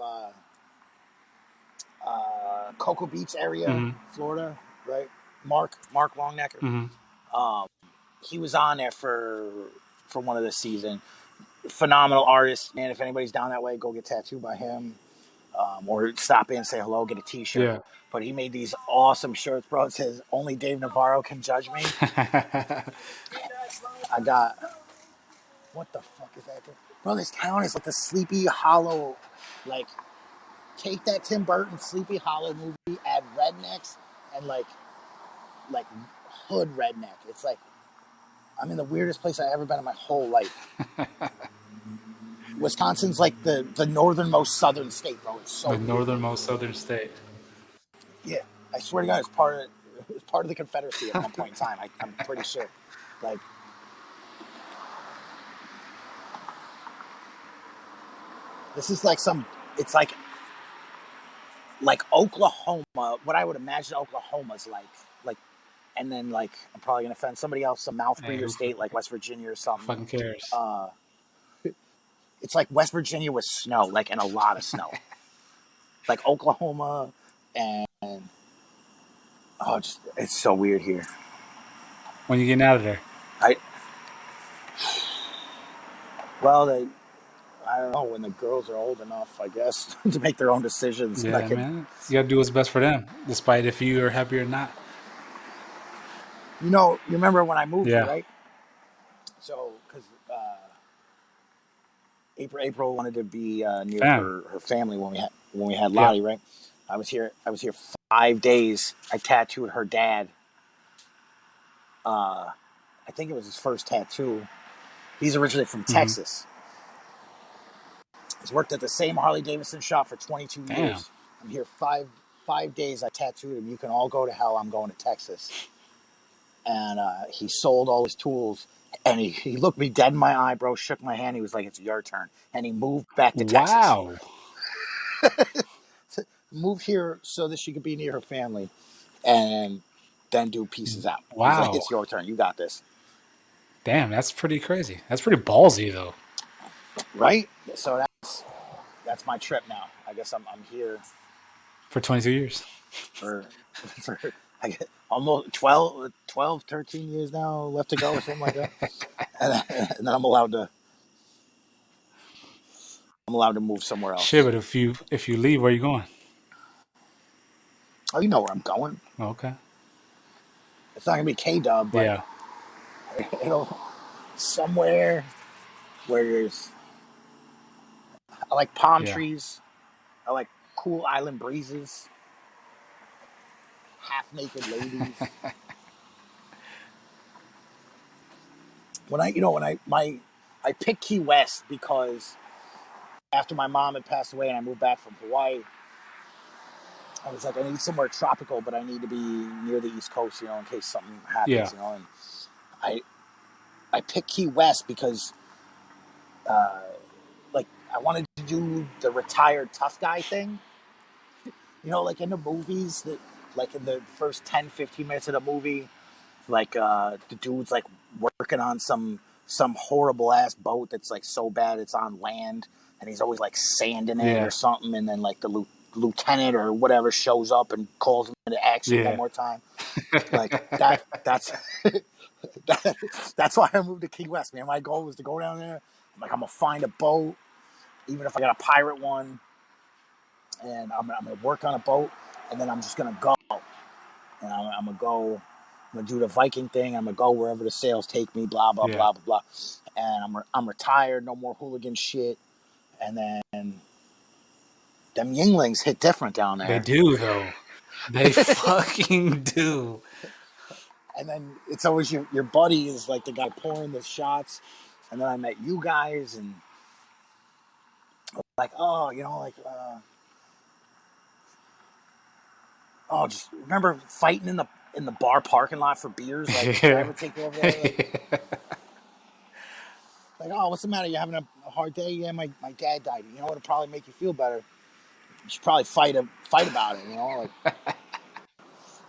Speaker 2: Cocoa Beach area, Florida, right? Mark Longnecker.
Speaker 3: Mm-hmm.
Speaker 2: He was on there for one of the season. Phenomenal artist, man. If anybody's down that way, go get tattooed by him, or stop in, say hello, get a T-shirt.
Speaker 3: Yeah.
Speaker 2: But he made these awesome shirts, bro. It says only Dave Navarro can judge me. I got, what the fuck is that? Bro, this town is like the Sleepy Hollow, like, take that Tim Burton Sleepy Hollow movie, add rednecks and like hood redneck. It's like I'm in the weirdest place I've ever been in my whole life. Wisconsin's like the northernmost southern state, bro. It's so
Speaker 3: the
Speaker 2: weird.
Speaker 3: northernmost southern state.
Speaker 2: Yeah, I swear to God, it was part of the Confederacy at one point in time. I'm pretty sure. Like, this is like it's like Oklahoma, what I would imagine Oklahoma's like, and then like, I'm probably gonna offend somebody else, some mouth breather state like West Virginia or something.
Speaker 3: Fucking cares.
Speaker 2: It's like West Virginia with snow, like, and a lot of snow. Like Oklahoma and it's so weird here.
Speaker 3: When you getting out of there?
Speaker 2: I don't know, when the girls are old enough, I guess, to make their own decisions.
Speaker 3: Yeah, man. You gotta do what's best for them, despite if you are happy or not.
Speaker 2: You know, you remember when I moved here, right? So, because April wanted to be near her family when we had Lottie, right? I was here 5 days. I tattooed her dad. I think it was his first tattoo. He's originally from Texas. He's worked at the same Harley Davidson shop for 22 years. I'm here 5 days. I tattooed him. You can all go to hell. I'm going to Texas. And he sold all his tools. And he looked me dead in my eye, bro, shook my hand. He was like, it's your turn. And he moved back to Texas.
Speaker 3: Wow.
Speaker 2: Moved here so that she could be near her family. And then do pieces out.
Speaker 3: Wow.
Speaker 2: He's like, it's your turn. You got this.
Speaker 3: Damn, that's pretty crazy. That's pretty ballsy, though.
Speaker 2: Right? So that's my trip now. I guess I'm here.
Speaker 3: For 22 years.
Speaker 2: For I guess almost 12, 13 years now left to go or something like that. and then I'm allowed to move somewhere else.
Speaker 3: Shit, but if you leave, where are you going?
Speaker 2: Oh, you know where I'm going.
Speaker 3: Okay.
Speaker 2: It's not gonna be K-Dub, but somewhere where there's. I like palm trees. I like cool island breezes. half naked ladies. I picked Key West because after my mom had passed away and I moved back from Hawaii, I was like, I need somewhere tropical, but I need to be near the East Coast, in case something happens, And I picked Key West because, I wanted to do the retired tough guy thing. Like in the movies, like in the first 10, 15 minutes of the movie, like the dude's like working on some horrible ass boat that's like so bad it's on land, and he's always like sanding it or something, and then like the lieutenant or whatever shows up and calls him into action one more time. Like that's that's why I moved to Key West, man. My goal was to go down there. I'm gonna find a boat, even if I got a pirate one, and I'm gonna work on a boat, and then I'm just gonna go, and I'm gonna do the Viking thing. I'm gonna go wherever the sails take me. Blah blah blah blah blah. And I'm retired. No more hooligan shit. And then them Yinglings hit different down there.
Speaker 3: They do though. They fucking do.
Speaker 2: And then it's always your buddy is like the guy pouring the shots. And then I met you guys, and like, just remember fighting in the bar parking lot for beers. Like, did I ever take you over there? Like, oh, what's the matter? You having a hard day? Yeah, my dad died. You know what'll probably make you feel better? You should probably fight about it. Like,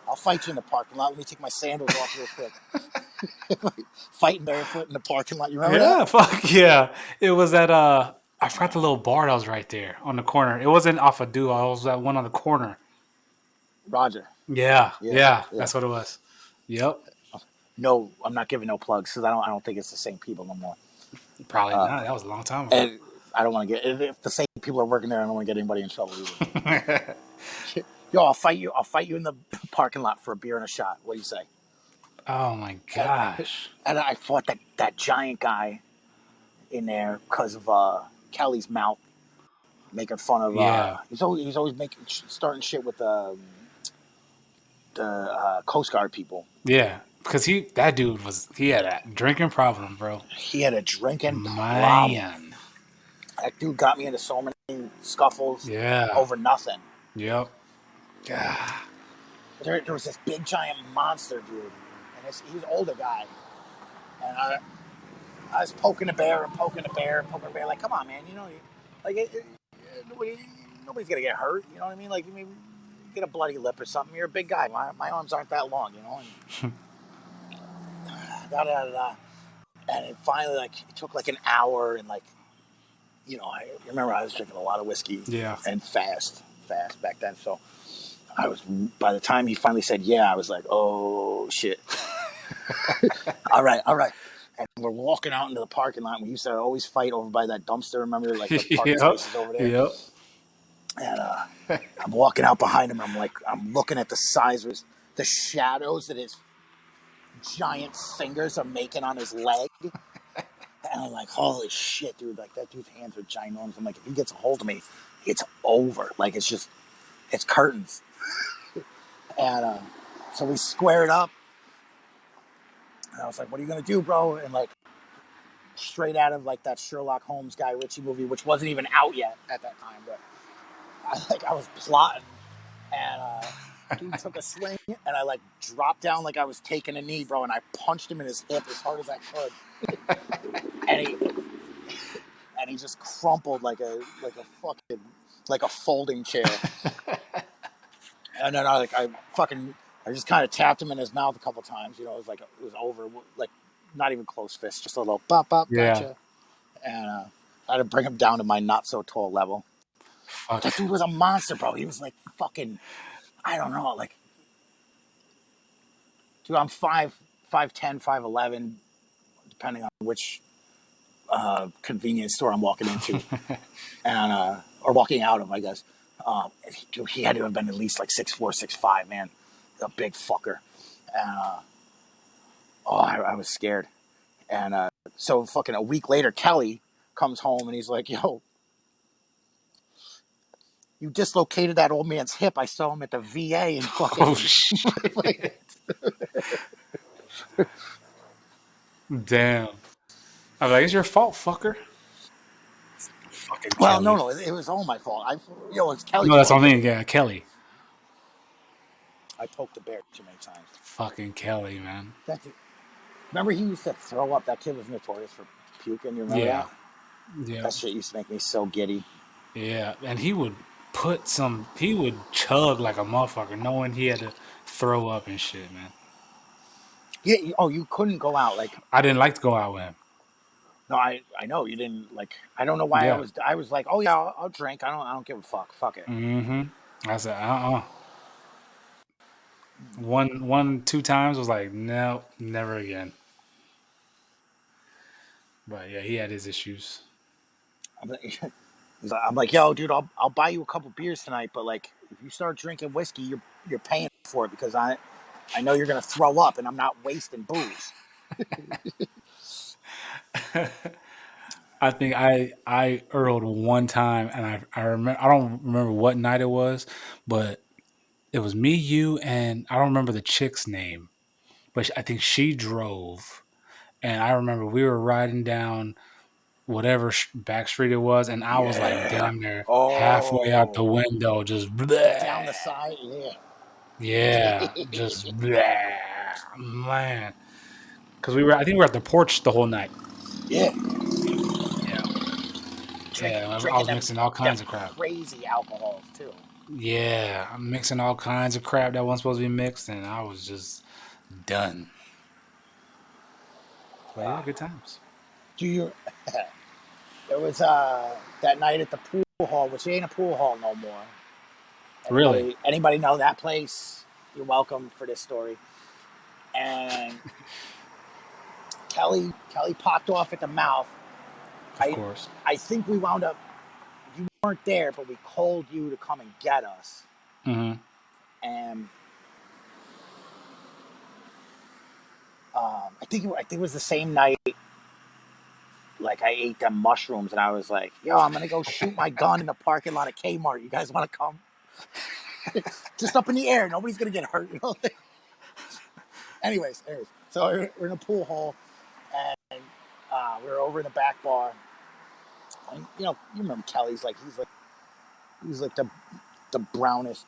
Speaker 2: I'll fight you in the parking lot. Let me take my sandals off real quick. Fighting barefoot in the parking lot. You remember that?
Speaker 3: Yeah, fuck yeah. It was at I forgot the little bar that was right there on the corner. It wasn't off a Duo. It was that one on the corner.
Speaker 2: Roger.
Speaker 3: Yeah. That's what it was. Yep.
Speaker 2: No, I'm not giving no plugs because I don't think it's the same people no more.
Speaker 3: Probably not. That was a long time ago.
Speaker 2: And I don't want to get if the same people are working there. I don't want to get anybody in trouble either. Yo, I'll fight you in the parking lot for a beer and a shot. What do you say?
Speaker 3: Oh my gosh!
Speaker 2: And I fought that giant guy in there because of Kelly's mouth, making fun of. He's always starting shit with the Coast Guard people.
Speaker 3: Yeah, because he had a drinking problem, bro.
Speaker 2: He had a drinking problem. That dude got me into so many scuffles. Over nothing.
Speaker 3: Yep.
Speaker 2: Yeah. There was this big giant monster dude, and he was an older guy, and I was poking the bear. Like, come on, man, nobody's gonna get hurt. You know what I mean? Like, maybe get a bloody lip or something. You're a big guy. My arms aren't that long, And, and it finally, like, it took like an hour, and like, I remember I was drinking a lot of whiskey.
Speaker 3: Yeah.
Speaker 2: And fast back then, so. By the time he finally said, yeah, I was like, oh, shit. All right. And we're walking out into the parking lot. We used to always fight over by that dumpster. Remember, like the parking spaces over there?
Speaker 3: Yep.
Speaker 2: And I'm walking out behind him. And I'm looking at the size of the shadows that his giant fingers are making on his leg. And I'm like, holy shit, dude. Like, that dude's hands are ginormous. I'm like, if he gets a hold of me, it's over. Like, it's curtains. And so we squared up. And I was like, what are you going to do, bro? And like, straight out of like that Sherlock Holmes Guy Ritchie movie, which wasn't even out yet at that time, but I was plotting. And dude took a swing, and I like dropped down like I was taking a knee, bro, and I punched him in his hip as hard as I could. and he just crumpled like a folding chair. And then I just kind of tapped him in his mouth a couple times. It was over, like not even close fist, just a little bop, gotcha. Yeah. And I had to bring him down to my not so tall level. Fuck. That dude was a monster, bro. He was like fucking, I don't know, like, dude, I'm 5'10", 5'11", depending on which convenience store I'm walking into, and or walking out of, I guess. He had to have been at least like 6'4", 6'5", man. A big fucker. And I was scared. And so fucking a week later, Kelly comes home and he's like, yo, you dislocated that old man's hip. I saw him at the VA and fucking.
Speaker 3: Oh shit! Damn. I was like, it's your fault, fucker. Fucking
Speaker 2: Well,
Speaker 3: Kelly.
Speaker 2: no, it was all my fault. It's Kelly's
Speaker 3: No, that's
Speaker 2: fault
Speaker 3: what I
Speaker 2: too.
Speaker 3: mean. Yeah, Kelly.
Speaker 2: I poked the bear too many times.
Speaker 3: Fucking Kelly, man.
Speaker 2: Remember he used to throw up? That kid was notorious for puking. You remember that?
Speaker 3: Yeah.
Speaker 2: That shit used to make me so giddy.
Speaker 3: Yeah, and he would chug like a motherfucker, knowing he had to throw up and shit, man.
Speaker 2: Yeah. You couldn't go out like.
Speaker 3: I didn't like to go out with him.
Speaker 2: No, I know you didn't like. I don't know why
Speaker 3: Yeah.
Speaker 2: I was like, oh yeah, I'll drink. I don't give a fuck. Fuck it.
Speaker 3: Mm-hmm. I said, 2 times was like, no, never again. But yeah, he had his issues.
Speaker 2: I'm like, yo, dude, I'll buy you a couple beers tonight, but like, if you start drinking whiskey, you're paying for it because I know you're gonna throw up, and I'm not wasting booze.
Speaker 3: I think I earled one time, and I remember, I don't remember what night it was, but it was me, you, and I don't remember the chick's name, but I think she drove, and I remember we were riding down whatever back street it was, and I was like damn near halfway out the window, just bleh.
Speaker 2: Down the side,
Speaker 3: Yeah, just bleh, man. Because I think we were at the porch the whole night.
Speaker 2: Yeah.
Speaker 3: Yeah, I was mixing all kinds of crap.
Speaker 2: Crazy alcohols too.
Speaker 3: Yeah, I'm mixing all kinds of crap that wasn't supposed to be mixed, and I was just done. But yeah, good times.
Speaker 2: There was that night at the pool hall, which ain't a pool hall no more. Anybody know that place? You're welcome for this story. And Kelly popped off at the mouth.
Speaker 3: Of course.
Speaker 2: I think we wound up. You weren't there, but we called you to come and get us.
Speaker 3: Mm-hmm.
Speaker 2: And I think it was the same night. Like I ate them mushrooms, and I was like, "Yo, I'm gonna go shoot my gun in the parking lot of Kmart. You guys want to come?" Just up in the air. Nobody's gonna get hurt. You know? Anyways, so we're in a pool hall, and we were over in the back bar. And, you remember Kelly's he's like the brownest.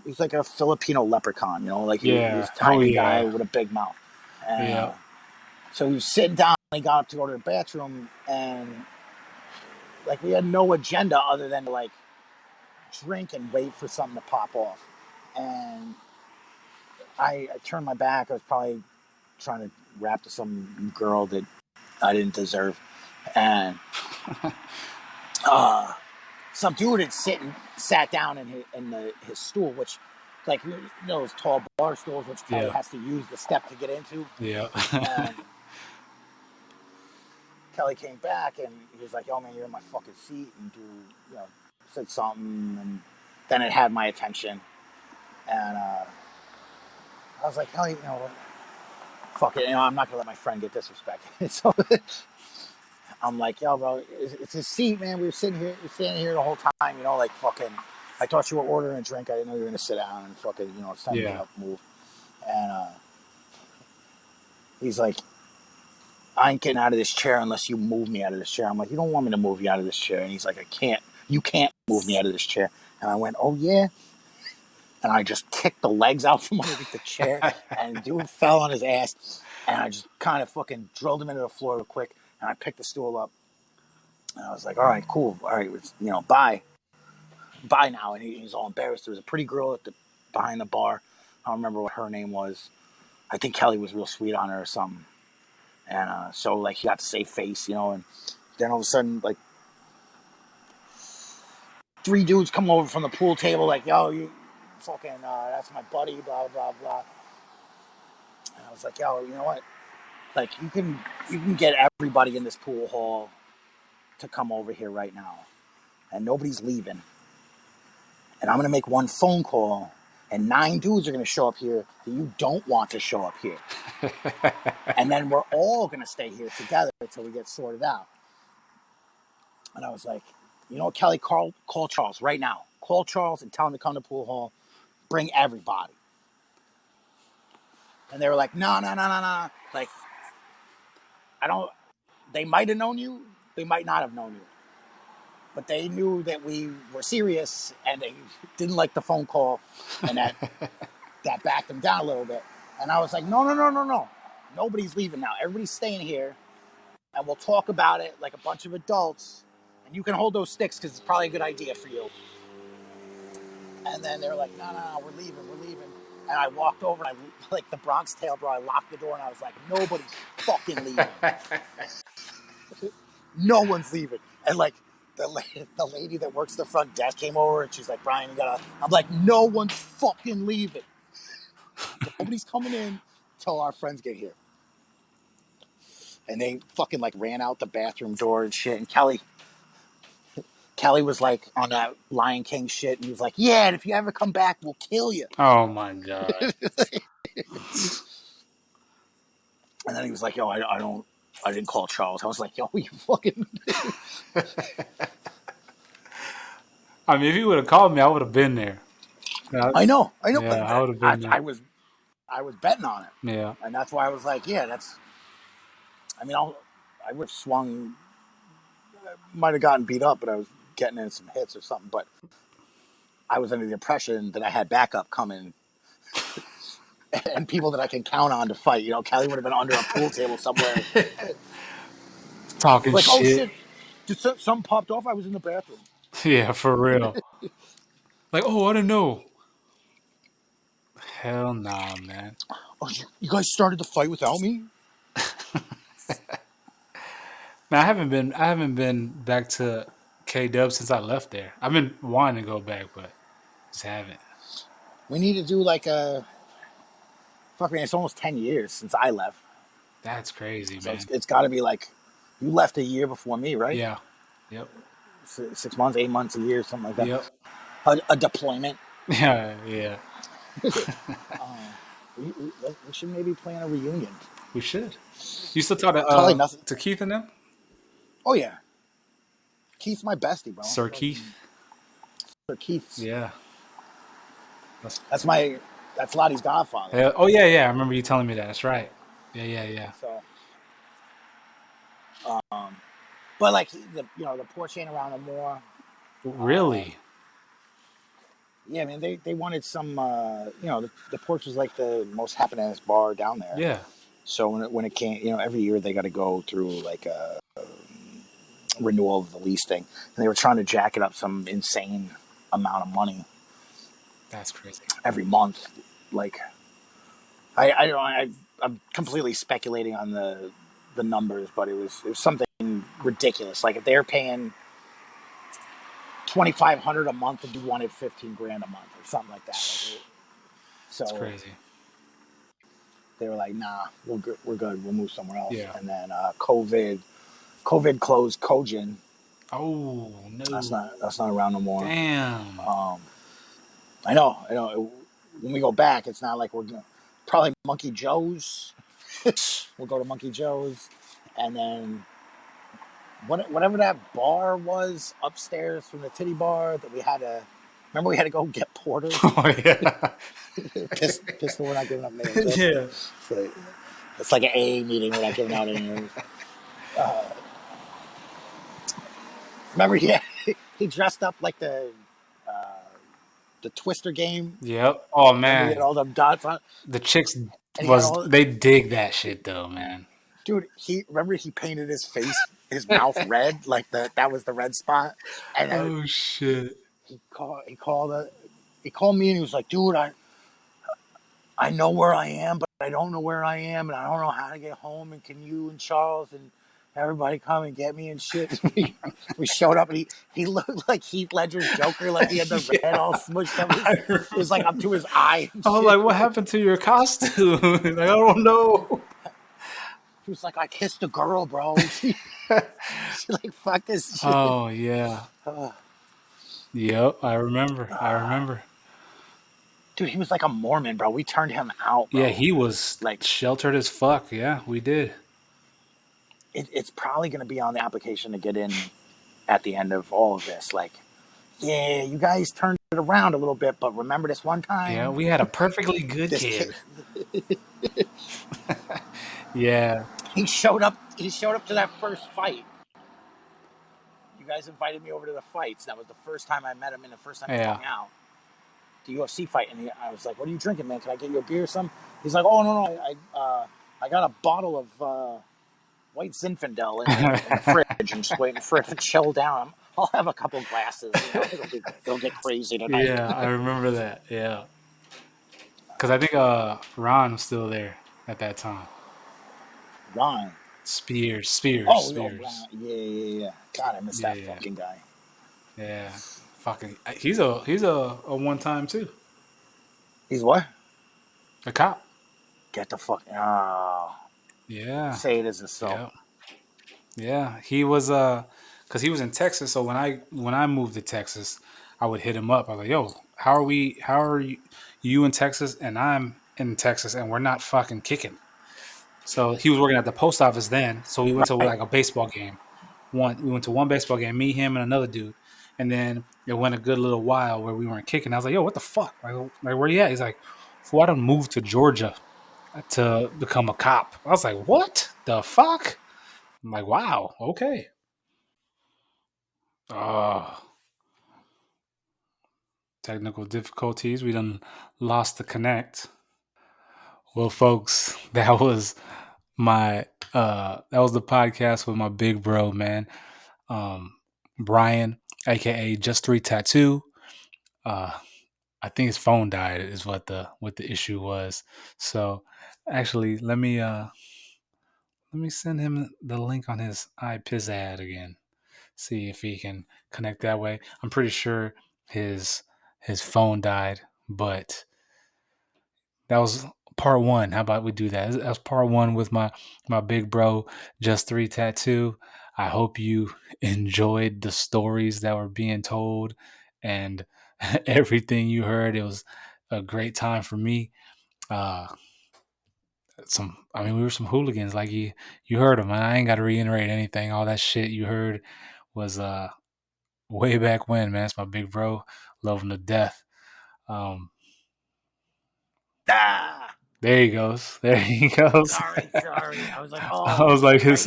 Speaker 2: He's like a Filipino leprechaun. He was a tiny guy with a big mouth. And, so he was sitting down. And he got up to go to the bathroom, and like we had no agenda other than to like drink and wait for something to pop off. And I turned my back. I was probably trying to rap to some girl that I didn't deserve, and some dude had sat down in his stool, which, like, those tall bar stools, which Kelly has to use the step to get into.
Speaker 3: Yeah.
Speaker 2: And Kelly came back, and he was like, "Yo, man, you're in my fucking seat," and said something, and then it had my attention, and I was like, "Kelly, fuck it, I'm not gonna let my friend get disrespected." So I'm like, "Yo, bro, it's his seat, man. We were standing here the whole time, like fucking. I thought you were ordering a drink. I didn't know you were gonna sit down and fucking, it's time to get up and move." And he's like, "I ain't getting out of this chair unless you move me out of this chair." I'm like, "You don't want me to move you out of this chair?" And he's like, "You can't move me out of this chair." And I went, "Oh yeah." And I just kicked the legs out from underneath the chair, and the dude fell on his ass, and I just kind of fucking drilled him into the floor real quick, and I picked the stool up, and I was like, "All right, cool, all right, bye now." And he's all embarrassed. There was a pretty girl behind the bar. I don't remember what her name was. I think Kelly was real sweet on her or something. And so, like, he got to save face, and then all of a sudden, like, 3 dudes come over from the pool table, like, "Yo, you fucking, that's my buddy, blah, blah, blah." And I was like, "Yo, you know what? Like, you can get everybody in this pool hall to come over here right now. And nobody's leaving. And I'm going to make one phone call, and 9 dudes are going to show up here that you don't want to show up here. And then we're all going to stay here together until we get sorted out." And I was like, You know what, Kelly? Call Charles right now. Call Charles and tell him to come to pool hall. Bring everybody. And they were like, no. Like, I don't. They might have known you. They might not have known you. But they knew that we were serious, and they didn't like the phone call, and that backed them down a little bit. And I was like, no. Nobody's leaving now. Everybody's staying here, and we'll talk about it like a bunch of adults. And you can hold those sticks because it's probably a good idea for you. And then they were like, no, we're leaving. And I walked over, and I, like the Bronx Tale, bro, I locked the door, and I was like, nobody's fucking leaving. No one's leaving. And like the lady that works the front desk came over, and she's like, Brian, you gotta. I'm like, no one's fucking leaving. Nobody's coming in till our friends get here. And they fucking like ran out the bathroom door and shit. And Kelly was like on that Lion King shit, and he was like, yeah, and if you ever come back, we'll kill you.
Speaker 3: Oh my god.
Speaker 2: And then he was like, yo, I didn't call Charles. I was like, yo, you fucking.
Speaker 3: I mean, if you would have called me, I would have been there.
Speaker 2: I know.
Speaker 3: Yeah,
Speaker 2: But
Speaker 3: I would have been there.
Speaker 2: I was betting on it.
Speaker 3: Yeah.
Speaker 2: And that's why I was like, yeah, that's. I mean, I would have swung. Might have gotten beat up, but I was getting in some hits or something. But I was under the impression that I had backup coming. And people that I can count on to fight. You know, Kelly would have been under a pool table somewhere.
Speaker 3: Talking
Speaker 2: like,
Speaker 3: shit.
Speaker 2: Oh, shit. Just something popped off. I was in the bathroom.
Speaker 3: Yeah, for real. Like, oh, I didn't know. Hell nah, man.
Speaker 2: Oh, you guys started the fight without me?
Speaker 3: Man, I haven't been back to K-Dub since I left there. I've been wanting to go back, but just haven't.
Speaker 2: We need to do like a. Fuck man, it's almost 10 years since I left.
Speaker 3: That's crazy,
Speaker 2: so
Speaker 3: man.
Speaker 2: It's got to be like, you left a year before me, right?
Speaker 3: Yeah. Yep.
Speaker 2: 6 months, 8 months, a year, something like that.
Speaker 3: Yep.
Speaker 2: A deployment.
Speaker 3: Yeah.
Speaker 2: We should maybe plan a reunion.
Speaker 3: We should. You still talk to Keith and them?
Speaker 2: Oh yeah. Keith's my bestie, bro.
Speaker 3: Sir Keith.
Speaker 2: Sir Keith.
Speaker 3: Yeah.
Speaker 2: That's Lottie's godfather.
Speaker 3: Oh yeah. I remember you telling me that. That's right. Yeah.
Speaker 2: So, but like the porch ain't around no more.
Speaker 3: Really?
Speaker 2: Yeah, I mean they wanted some. The porch was like the most happeningest bar down there.
Speaker 3: Yeah.
Speaker 2: So when it came, every year they got to go through like a renewal of the lease thing, and they were trying to jack it up some insane amount of money.
Speaker 3: That's crazy.
Speaker 2: Every month, like I'm completely speculating on the numbers, but it was something ridiculous. Like if they're paying $2,500 a month and you wanted $15,000 a month or something like that. So
Speaker 3: that's crazy.
Speaker 2: They were like, nah, we're good. We'll move somewhere else.
Speaker 3: Yeah.
Speaker 2: And then COVID closed Kojin.
Speaker 3: Oh no,
Speaker 2: that's not around no more.
Speaker 3: Damn.
Speaker 2: I know. When we go back, it's not like we're gonna probably Monkey Joe's. We'll go to Monkey Joe's, and then whatever that bar was upstairs from the titty bar that we had to. Remember, we had to go get porters.
Speaker 3: Oh yeah.
Speaker 2: Pistol, we're not giving up names.
Speaker 3: Yeah.
Speaker 2: It's like an AA meeting. We're not giving out any names. Remember, he dressed up like the Twister game.
Speaker 3: Yep. Oh man.
Speaker 2: He had all them dots on.
Speaker 3: The chicks they dig that shit though, man.
Speaker 2: Dude, he painted his face, his mouth red, like that was the red spot. And
Speaker 3: oh shit.
Speaker 2: He called me and he was like, dude, I know where I am, but I don't know where I am, and I don't know how to get home. And can you and Charles and everybody come and get me and shit? We showed up, and he looked like Heath Ledger's Joker, like he had the red all smushed up. It was like up to his eye.
Speaker 3: I was like, what happened to your costume? Like, I don't know.
Speaker 2: He was like, I kissed a girl, bro. She like, fuck this shit.
Speaker 3: Oh yeah. Yep, I remember.
Speaker 2: Dude, he was like a Mormon, bro. We turned him out, bro.
Speaker 3: Yeah, he was like sheltered as fuck. Yeah, we did.
Speaker 2: It's probably going to be on the application to get in at the end of all of this. Like, yeah, you guys turned it around a little bit, but remember this one time?
Speaker 3: Yeah, we had a perfectly good kid. Yeah.
Speaker 2: He showed up to that first fight. You guys invited me over to the fights. That was the first time I met him and the first time we hung out. The UFC fight, and I was like, "What are you drinking, man? Can I get you a beer or something?" He's like, "Oh no, I got a bottle of white Zinfandel in the fridge and just waiting for it to chill down. I'll have a couple glasses. You know, it'll get crazy tonight."
Speaker 3: Yeah, I remember that. Yeah, because I think Ron was still there at that time.
Speaker 2: Ron.
Speaker 3: Spears.
Speaker 2: Oh, yeah. God, I miss that fucking guy.
Speaker 3: Yeah, fucking. He's a one-time too.
Speaker 2: He's what?
Speaker 3: A cop.
Speaker 2: Get the fuck. Oh.
Speaker 3: Yeah.
Speaker 2: Say it isn't so.
Speaker 3: Yeah. He was because he was in Texas. So when I moved to Texas, I would hit him up. I was like, "Yo, how are you in Texas and I'm in Texas and we're not fucking kicking." So he was working at the post office then. So we went to like a baseball game. We went to one baseball game, me, him, and another dude. And then it went a good little while where we weren't kicking. I was like, "Yo, what the fuck? Like where you at?" He's like, "Fool, I done moved to Georgia to become a cop." I was like, "What the fuck?" I'm like, "Wow, okay." Oh, technical difficulties. We done lost the connect. Well, folks, that was the podcast with my big bro, man. Brian, aka Just3Tatau. I think his phone died is what the issue was. So actually let me send him the link on his iPizad again. See if he can connect that way. I'm pretty sure his phone died, but that was part one. How about we do that? That was part one with my big bro, Just3Tatau. I hope you enjoyed the stories that were being told and everything you heard. It was a great time for me. We were some hooligans, like you heard them. I ain't got to reiterate anything. All that shit you heard was way back when, man. It's my big bro. Love him to death. There he goes. There he goes.
Speaker 2: Sorry. I was like, oh,
Speaker 3: I was like his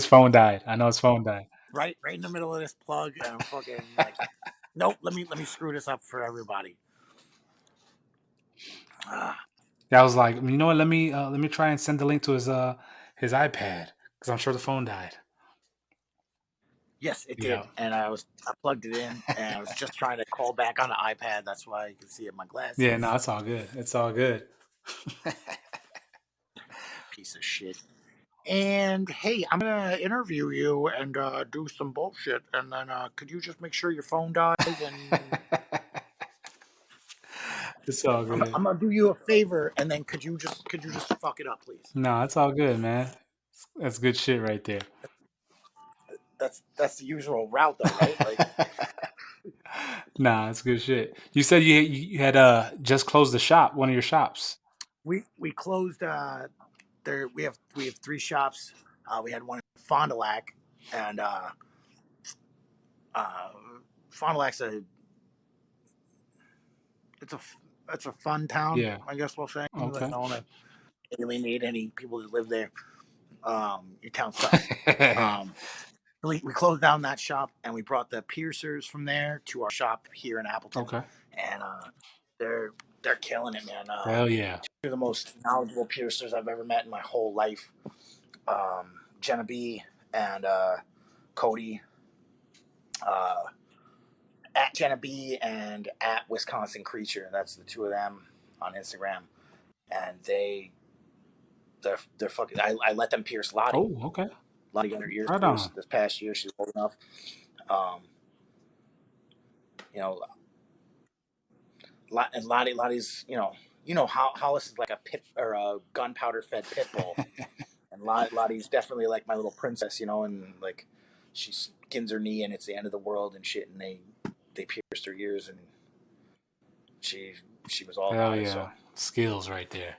Speaker 3: phone died. I know his phone died.
Speaker 2: Right in the middle of this plug, and I'm fucking like, nope. Let me screw this up for everybody.
Speaker 3: I was like, you know what? Let me try and send the link to his iPad because I'm sure the phone died.
Speaker 2: Yes, it did, and I plugged it in, and I was just trying to call back on the iPad. That's why you can see it in my glasses.
Speaker 3: Yeah, no, it's all good. It's all good.
Speaker 2: Piece of shit. And hey, I'm gonna interview you and do some bullshit, and then could you just make sure your phone dies? And
Speaker 3: it's all good.
Speaker 2: I'm gonna do you a favor, and then could you just fuck it up, please?
Speaker 3: No, it's all good, man. That's good shit right there.
Speaker 2: That's the usual route, though, right? Like,
Speaker 3: nah, it's good shit. You said you had just closed the shop, one of your shops.
Speaker 2: We closed. There we have 3 shops. We had one in Fond du Lac, and Fond du Lac's it's a fun town.
Speaker 3: Yeah,
Speaker 2: I guess we'll say.
Speaker 3: okay.
Speaker 2: I don't want to alienate any people that live there. Your town sucks. We closed down that shop, and we brought the piercers from there to our shop here in Appleton.
Speaker 3: Okay.
Speaker 2: And they're killing it, man.
Speaker 3: Hell yeah.
Speaker 2: 2 of the most knowledgeable piercers I've ever met in my whole life. Jenna B and Cody. At Jenna B and at Wisconsin Creature. That's the 2 of them on Instagram. And they're fucking. I let them pierce Lottie.
Speaker 3: Oh, okay.
Speaker 2: Lottie got her ears
Speaker 3: Right
Speaker 2: pierced
Speaker 3: on.
Speaker 2: this past year. She's old enough. And Lottie's, Hollis is like a pit or a gunpowder fed pit bull. And Lottie's definitely like my little princess, and like she skins her knee and it's the end of the world and shit, and they pierced her ears and she was all
Speaker 3: Hell
Speaker 2: about
Speaker 3: yeah.
Speaker 2: it. So
Speaker 3: skills right there.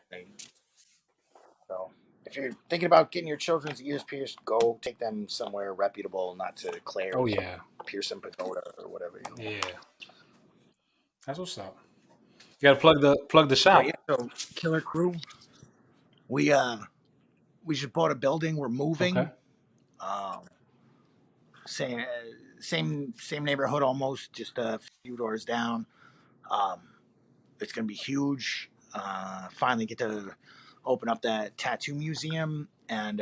Speaker 2: So if you're thinking about getting your children's ears pierced, go take them somewhere reputable, not to Claire.
Speaker 3: Oh yeah.
Speaker 2: Pearson Pagoda or whatever.
Speaker 3: Yeah, that's what's up. You gotta plug the
Speaker 2: But
Speaker 3: shop.
Speaker 2: yeah, so Killer Crew. We just bought a building. We're
Speaker 3: Okay.
Speaker 2: moving. Same same neighborhood almost, just a few doors down. Um, it's gonna be huge. Finally get to open up that tattoo museum, and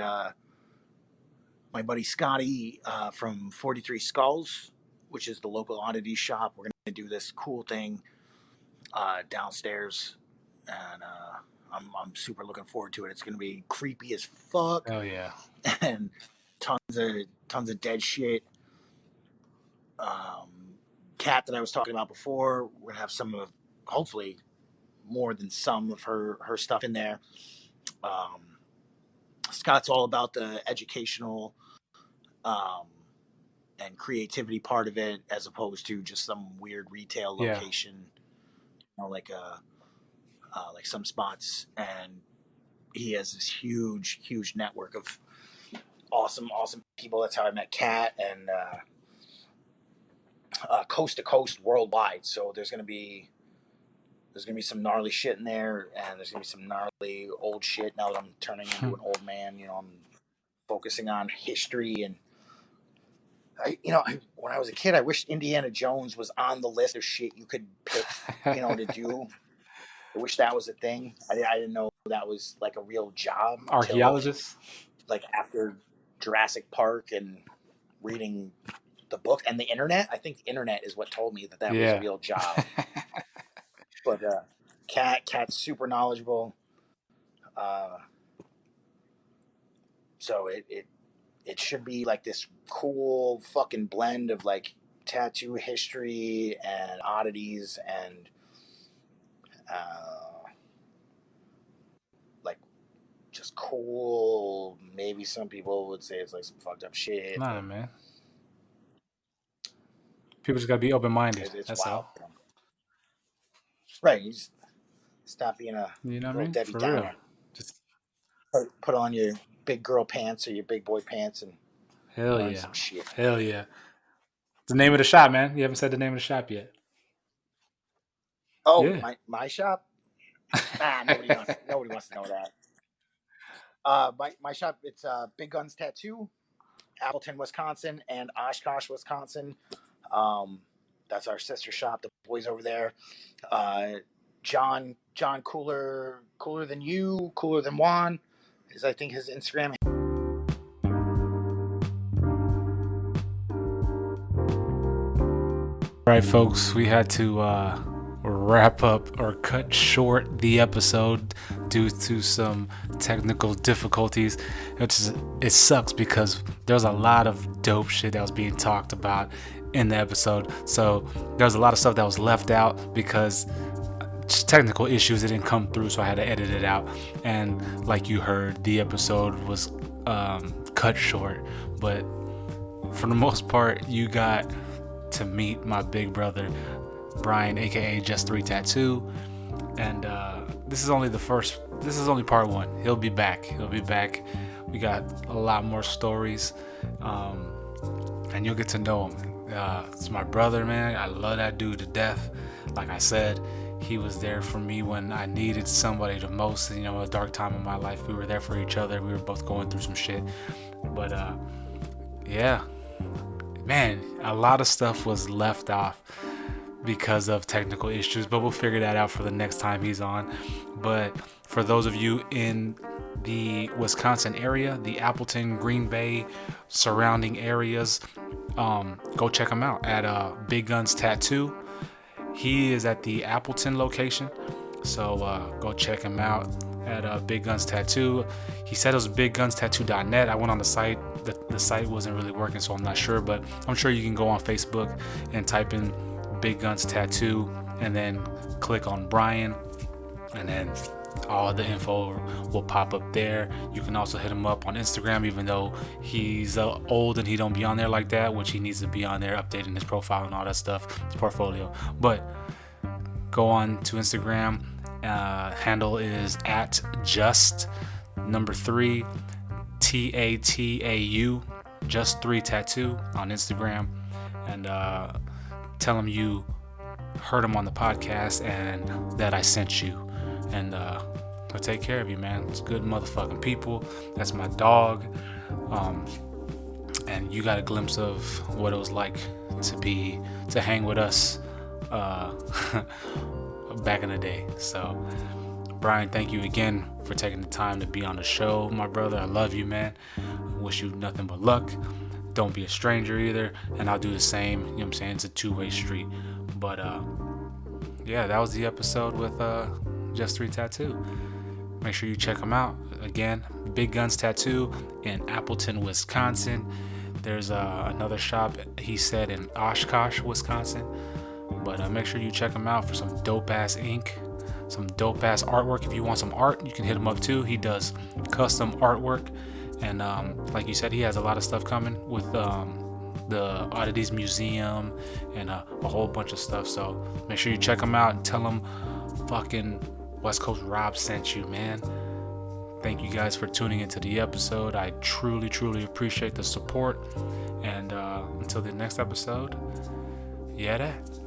Speaker 2: my buddy Scotty from 43 Skulls, which is the local oddity shop. We're gonna do this cool thing downstairs, and I'm super looking forward to it. It's gonna be creepy as fuck,
Speaker 3: Hell yeah.
Speaker 2: and tons of dead shit. Kat that I was talking about before, we're gonna have some of, hopefully, more than some of her stuff in there. Scott's all about the educational and creativity part of it, as opposed to just some weird retail location, like some spots. And he has this huge network of awesome people. That's how I met Kat, and coast to coast worldwide. So there's gonna be some gnarly shit in there, and there's gonna be some gnarly old shit. Now that I'm turning into an old man, I'm focusing on history. And when I was a kid, I wished Indiana Jones was on the list of shit you could pick, to do. I wish that was a thing. I didn't know that was like a real job.
Speaker 3: Archaeologist.
Speaker 2: Like after Jurassic Park and reading the book and the internet. I think the internet is what told me that was a real job. But Kat's super knowledgeable. So it should be like this cool fucking blend of like tattoo history and oddities and like just cool. Maybe some people would say it's like some fucked up shit.
Speaker 3: Nah, man. People just gotta be open minded. That's
Speaker 2: wild.
Speaker 3: all.
Speaker 2: Right. You just stop being a little Debbie
Speaker 3: For
Speaker 2: Downer.
Speaker 3: real. Just
Speaker 2: put on your big girl pants or your big boy pants and learn some shit.
Speaker 3: Hell yeah. The name of the shop, man. You haven't said the name of the shop yet.
Speaker 2: Oh, yeah. my shop? Nobody wants to know that. My shop, it's Big Guns Tattoo, Appleton, Wisconsin, and Oshkosh, Wisconsin. That's our sister shop. The boys over there. John cooler than you, cooler than Juan, is I think his Instagram.
Speaker 3: All right, folks, we had to wrap up or cut short the episode due to some technical difficulties. It sucks because there's a lot of dope shit that was being talked about in the episode. So there's a lot of stuff that was left out because just technical issues, it didn't come through, so I had to edit it out. And like you heard, the episode was cut short, but for the most part, you got to meet my big brother Brian, aka Just3Tatau, and this is only part one. He'll be back. We got a lot more stories, and you'll get to know him. It's my brother, man. I love that dude to death. Like I said, he was there for me when I needed somebody the most. A dark time in my life, we were there for each other. We were both going through some shit, but yeah, man, a lot of stuff was left off because of technical issues, but we'll figure that out for the next time he's on. But for those of you in the Wisconsin area, the Appleton, Green Bay, surrounding areas, go check him out at Big Guns Tattoo. He is at the Appleton location, so go check him out at Big Guns Tattoo. He said it was biggunstattoo.net. I went on the site. The site wasn't really working, so I'm not sure, but I'm sure you can go on Facebook and type in Big Guns Tattoo and then click on Brian, and then all the info will pop up there. You can also hit him up on Instagram, even though he's old and he don't be on there like that, which he needs to be on there updating his profile and all that stuff, his portfolio. But go on to Instagram. Handle is at just3 Tatau, Just3Tatau on Instagram. and tell him you heard him on the podcast and that I sent you. And I'll take care of you, man. It's good motherfucking people. That's my dog. And you got a glimpse of what it was like to hang with us back in the day. So Brian, thank you again for taking the time to be on the show, my brother. I love you, man. Wish you nothing but luck. Don't be a stranger either, and I'll do the same. You know what I'm saying? It's a two-way street. But yeah, that was the episode with Just3Tatau. Make sure you check them out. Again, Big Guns Tattoo in Appleton, Wisconsin. There's another shop, he said, in Oshkosh, Wisconsin. But make sure you check him out for some dope-ass ink, some dope-ass artwork. If you want some art, you can hit him up too. He does custom artwork. And like you said, he has a lot of stuff coming with the Oddities Museum and a whole bunch of stuff. So make sure you check him out and tell him fucking Westcoast Rob sent you, man. Thank you guys for tuning into the episode. I truly, truly appreciate the support. And until the next episode, YeahDat.